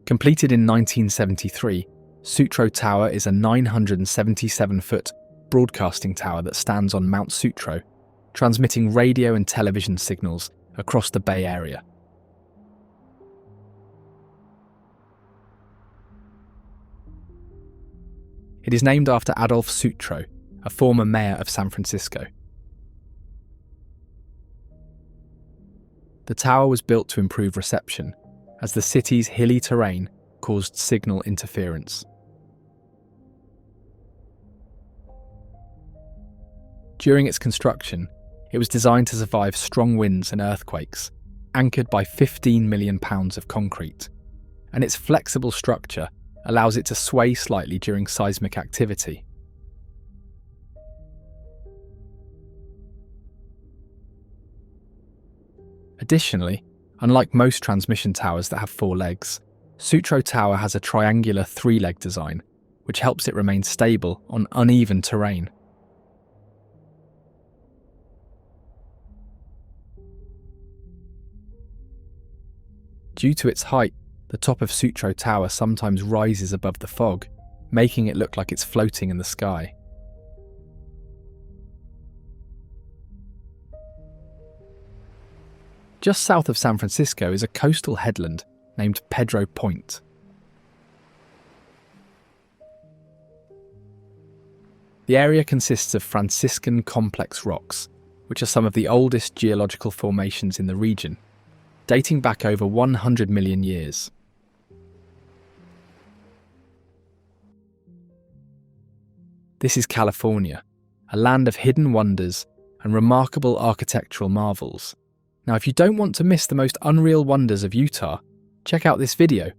Completed in 1973, Sutro Tower is a 977-foot broadcasting tower that stands on Mount Sutro, transmitting radio and television signals across the Bay Area. It is named after Adolph Sutro, a former mayor of San Francisco. The tower was built to improve reception, as the city's hilly terrain caused signal interference. During its construction, it was designed to survive strong winds and earthquakes, anchored by 15 million pounds of concrete, and its flexible structure allows it to sway slightly during seismic activity. Additionally, unlike most transmission towers that have 4 legs, Sutro Tower has a triangular 3-leg design, which helps it remain stable on uneven terrain. Due to its height, the top of Sutro Tower sometimes rises above the fog, making it look like it's floating in the sky. Just south of San Francisco is a coastal headland named Pedro Point. The area consists of Franciscan complex rocks, which are some of the oldest geological formations in the region, dating back over 100 million years. This is California, a land of hidden wonders and remarkable architectural marvels. Now, if you don't want to miss the most unreal wonders of Utah, check out this video